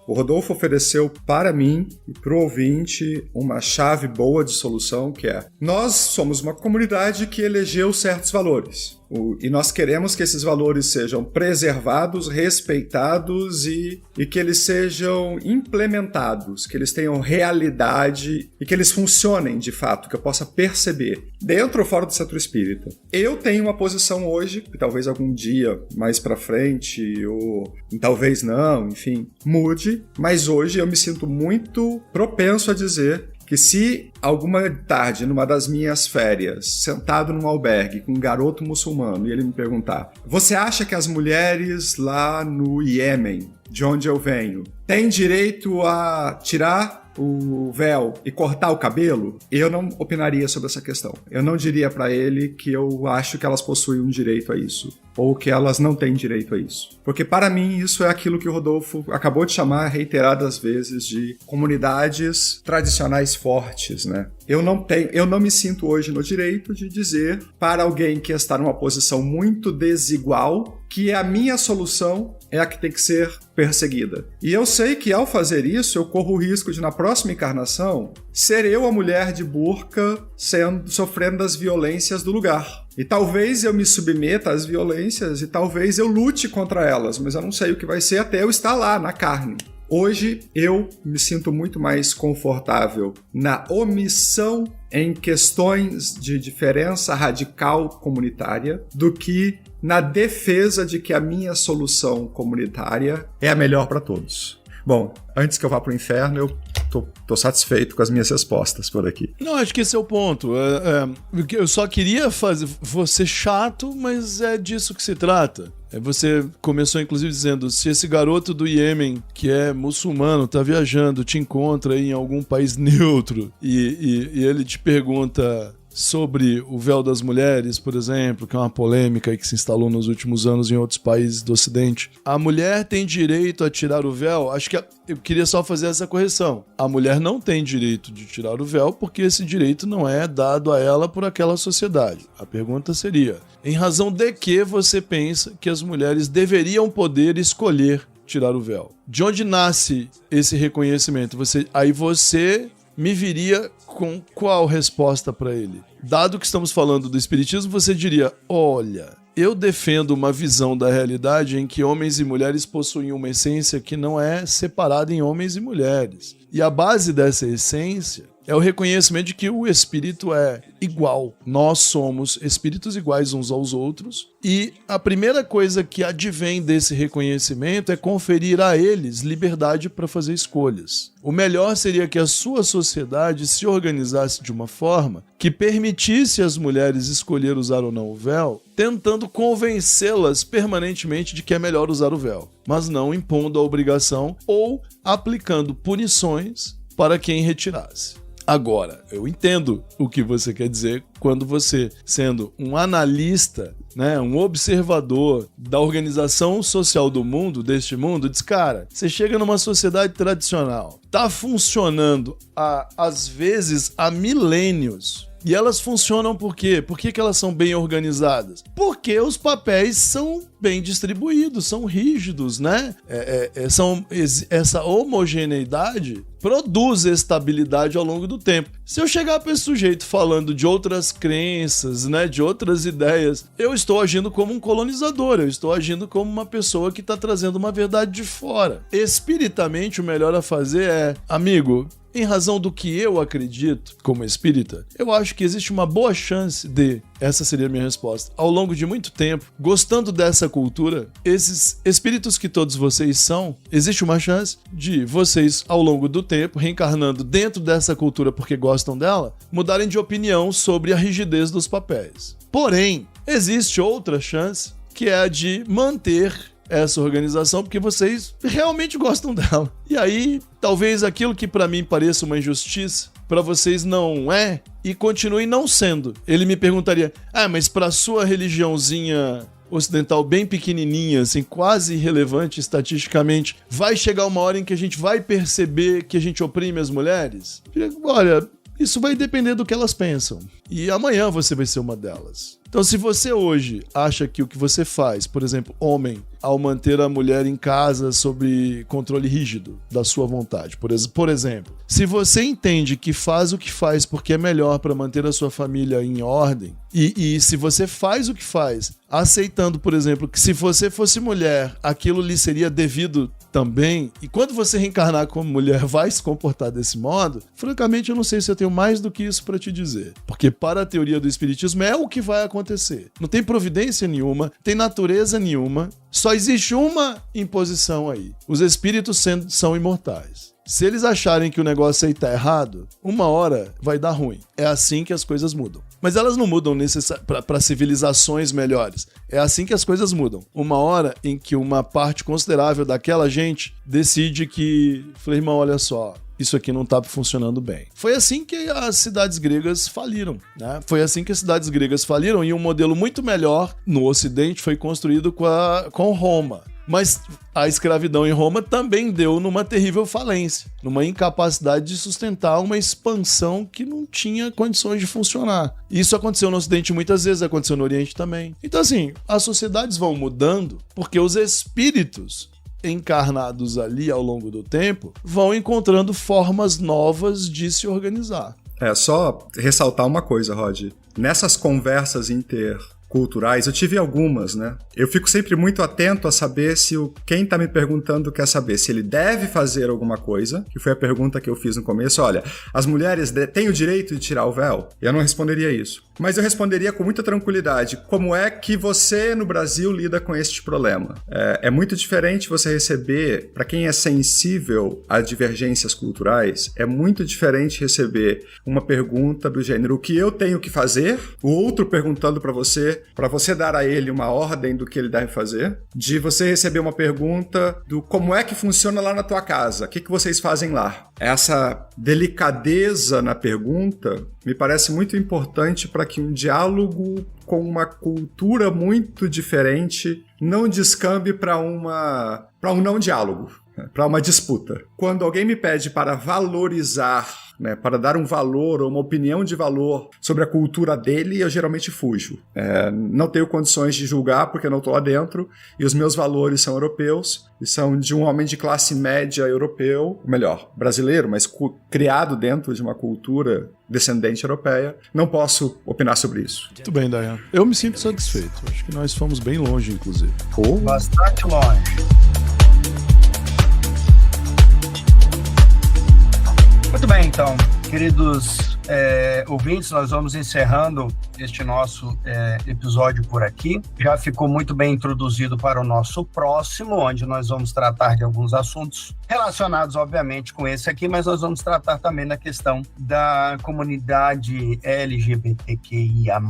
o Rodolfo ofereceu para mim e para o ouvinte uma chave boa de solução, que é: nós somos uma comunidade que elegeu certos valores. E nós queremos que esses valores sejam preservados, respeitados e que eles sejam implementados, que eles tenham realidade e que eles funcionem de fato, que eu possa perceber, dentro ou fora do centro espírita. Eu tenho uma posição hoje, que talvez algum dia mais pra frente, ou talvez não, enfim, mude, mas hoje eu me sinto muito propenso a dizer que se alguma tarde, numa das minhas férias, sentado num albergue com um garoto muçulmano, e ele me perguntar: você acha que as mulheres lá no Iêmen, de onde eu venho, têm direito a tirar o véu e cortar o cabelo? Eu não opinaria sobre essa questão. Eu não diria para ele que eu acho que elas possuem um direito a isso, ou que elas não têm direito a isso. Porque para mim isso é aquilo que o Rodolfo acabou de chamar reiteradas vezes de comunidades tradicionais fortes, né? Eu não me sinto hoje no direito de dizer para alguém que está numa posição muito desigual que a minha solução é a que tem que ser perseguida. E eu sei que ao fazer isso, eu corro o risco de, na próxima encarnação, ser eu a mulher de burca sofrendo as violências do lugar. E talvez eu me submeta às violências e talvez eu lute contra elas, mas eu não sei o que vai ser até eu estar lá, na carne. Hoje eu me sinto muito mais confortável na omissão em questões de diferença radical comunitária do que na defesa de que a minha solução comunitária é a melhor para todos. Bom, antes que eu vá para o inferno, eu tô satisfeito com as minhas respostas por aqui. Não, acho que esse é o ponto. Eu só queria fazer você chato, mas é disso que se trata. Você começou, inclusive, dizendo: se esse garoto do Iêmen, que é muçulmano, tá viajando, te encontra aí em algum país neutro e ele te pergunta sobre o véu das mulheres, por exemplo, que é uma polêmica que se instalou nos últimos anos em outros países do Ocidente. A mulher tem direito a tirar o véu? Acho que eu queria só fazer essa correção. A mulher não tem direito de tirar o véu porque esse direito não é dado a ela por aquela sociedade. A pergunta seria: em razão de que você pensa que as mulheres deveriam poder escolher tirar o véu? De onde nasce esse reconhecimento? Aí você me viria com qual resposta para ele? Dado que estamos falando do espiritismo, você diria: olha, eu defendo uma visão da realidade em que homens e mulheres possuem uma essência que não é separada em homens e mulheres. E a base dessa essência é o reconhecimento de que o espírito é igual. Nós somos espíritos iguais uns aos outros. E a primeira coisa que advém desse reconhecimento é conferir a eles liberdade para fazer escolhas. O melhor seria que a sua sociedade se organizasse de uma forma que permitisse às mulheres escolher usar ou não o véu, tentando convencê-las permanentemente de que é melhor usar o véu, mas não impondo a obrigação ou aplicando punições para quem retirasse. Agora, eu entendo o que você quer dizer quando você, sendo um analista, né, um observador da organização social do mundo, deste mundo, diz: cara, você chega numa sociedade tradicional, tá funcionando às vezes há milênios. E elas funcionam por quê? Por que elas são bem organizadas? Porque os papéis são bem distribuídos, são rígidos, né? Essa homogeneidade produz estabilidade ao longo do tempo. Se eu chegar para esse sujeito falando de outras crenças, né, de outras ideias, eu estou agindo como um colonizador, eu estou agindo como uma pessoa que está trazendo uma verdade de fora. Espiritamente, o melhor a fazer é: amigo, em razão do que eu acredito como espírita, eu acho que existe uma boa chance de, essa seria a minha resposta, ao longo de muito tempo, gostando dessa cultura, esses espíritos que todos vocês são, existe uma chance de vocês, ao longo do tempo, reencarnando dentro dessa cultura porque gostam dela, mudarem de opinião sobre a rigidez dos papéis. Porém, existe outra chance, que é a de manter essa organização porque vocês realmente gostam dela. E aí, talvez aquilo que pra mim pareça uma injustiça, pra vocês não é e continue não sendo. Ele me perguntaria: mas pra sua religiãozinha ocidental bem pequenininha, assim, quase irrelevante estatisticamente, vai chegar uma hora em que a gente vai perceber que a gente oprime as mulheres? Olha, Isso vai depender do que elas pensam. E amanhã você vai ser uma delas. Então, se você hoje acha que o que você faz, por exemplo, homem, ao manter a mulher em casa sob controle rígido da sua vontade, por exemplo, se você entende que faz o que faz porque é melhor para manter a sua família em ordem, e se você faz o que faz, aceitando, por exemplo, que se você fosse mulher, aquilo lhe seria devido também, e quando você reencarnar como mulher vai se comportar desse modo, francamente eu não sei se eu tenho mais do que isso para te dizer. Porque para a teoria do espiritismo é o que vai acontecer. Não tem providência nenhuma, tem natureza nenhuma, só existe uma imposição aí. Os espíritos são imortais. Se eles acharem que o negócio aí tá errado, uma hora vai dar ruim. É assim que as coisas mudam. Mas elas não mudam para civilizações melhores. É assim que as coisas mudam. Uma hora em que uma parte considerável daquela gente decide que... Falei, irmão, olha só, isso aqui não tá funcionando bem. Foi assim que as cidades gregas faliram, né? Foi assim que as cidades gregas faliram e um modelo muito melhor no Ocidente foi construído com Roma. Mas a escravidão em Roma também deu numa terrível falência, numa incapacidade de sustentar uma expansão que não tinha condições de funcionar. Isso aconteceu no Ocidente muitas vezes, aconteceu no Oriente também. Então, assim, as sociedades vão mudando porque os espíritos encarnados ali ao longo do tempo vão encontrando formas novas de se organizar. É só ressaltar uma coisa, Rod. Nessas conversas interculturais, eu tive algumas, né? Eu fico sempre muito atento a saber se quem tá me perguntando quer saber se ele deve fazer alguma coisa, que foi a pergunta que eu fiz no começo. Olha, as mulheres têm o direito de tirar o véu? Eu não responderia isso. Mas eu responderia com muita tranquilidade. Como é que você, no Brasil, lida com este problema? É muito diferente você receber, para quem é sensível a divergências culturais, é muito diferente receber uma pergunta do gênero: o que eu tenho que fazer? O outro perguntando para você dar a ele uma ordem do que ele deve fazer. De você receber uma pergunta do como é que funciona lá na tua casa? O que vocês fazem lá? Essa delicadeza na pergunta me parece muito importante para que um diálogo com uma cultura muito diferente não descambe para um não diálogo, para uma disputa. Quando alguém me pede para valorizar, né, para dar um valor ou uma opinião de valor sobre a cultura dele, eu geralmente fujo. Não tenho condições de julgar porque não estou lá dentro, e os meus valores são europeus, e são de um homem de classe média europeu, melhor, brasileiro, mas criado dentro de uma cultura descendente europeia. Não posso opinar sobre isso. Muito bem, Dayan. Eu me sinto satisfeito. Acho que nós fomos bem longe, inclusive. Bastante longe. Muito bem, então, queridos ouvintes, nós vamos encerrando este nosso episódio por aqui. Já ficou muito bem introduzido para o nosso próximo, onde nós vamos tratar de alguns assuntos relacionados, obviamente, com esse aqui, mas nós vamos tratar também da questão da comunidade LGBTQIA+,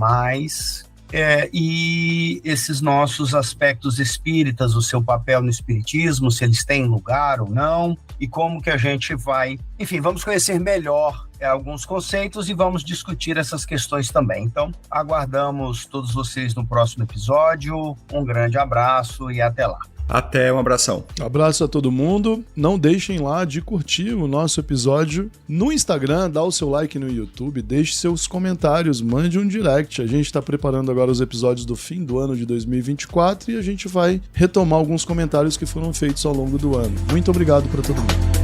e esses nossos aspectos espíritas, o seu papel no espiritismo, se eles têm lugar ou não, e como que a gente vai... Enfim, vamos conhecer melhor alguns conceitos e vamos discutir essas questões também. Então, aguardamos todos vocês no próximo episódio. Um grande abraço e até lá. Até, um abração. Abraço a todo mundo. Não deixem lá de curtir o nosso episódio no Instagram, dá o seu like no YouTube, deixe seus comentários, mande um direct. A gente está preparando agora os episódios do fim do ano de 2024 e a gente vai retomar alguns comentários que foram feitos ao longo do ano. Muito obrigado para todo mundo.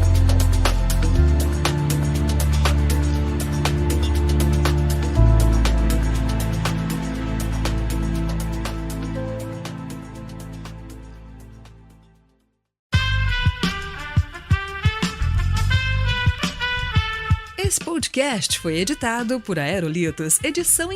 Esse podcast foi editado por Aerolitos, edição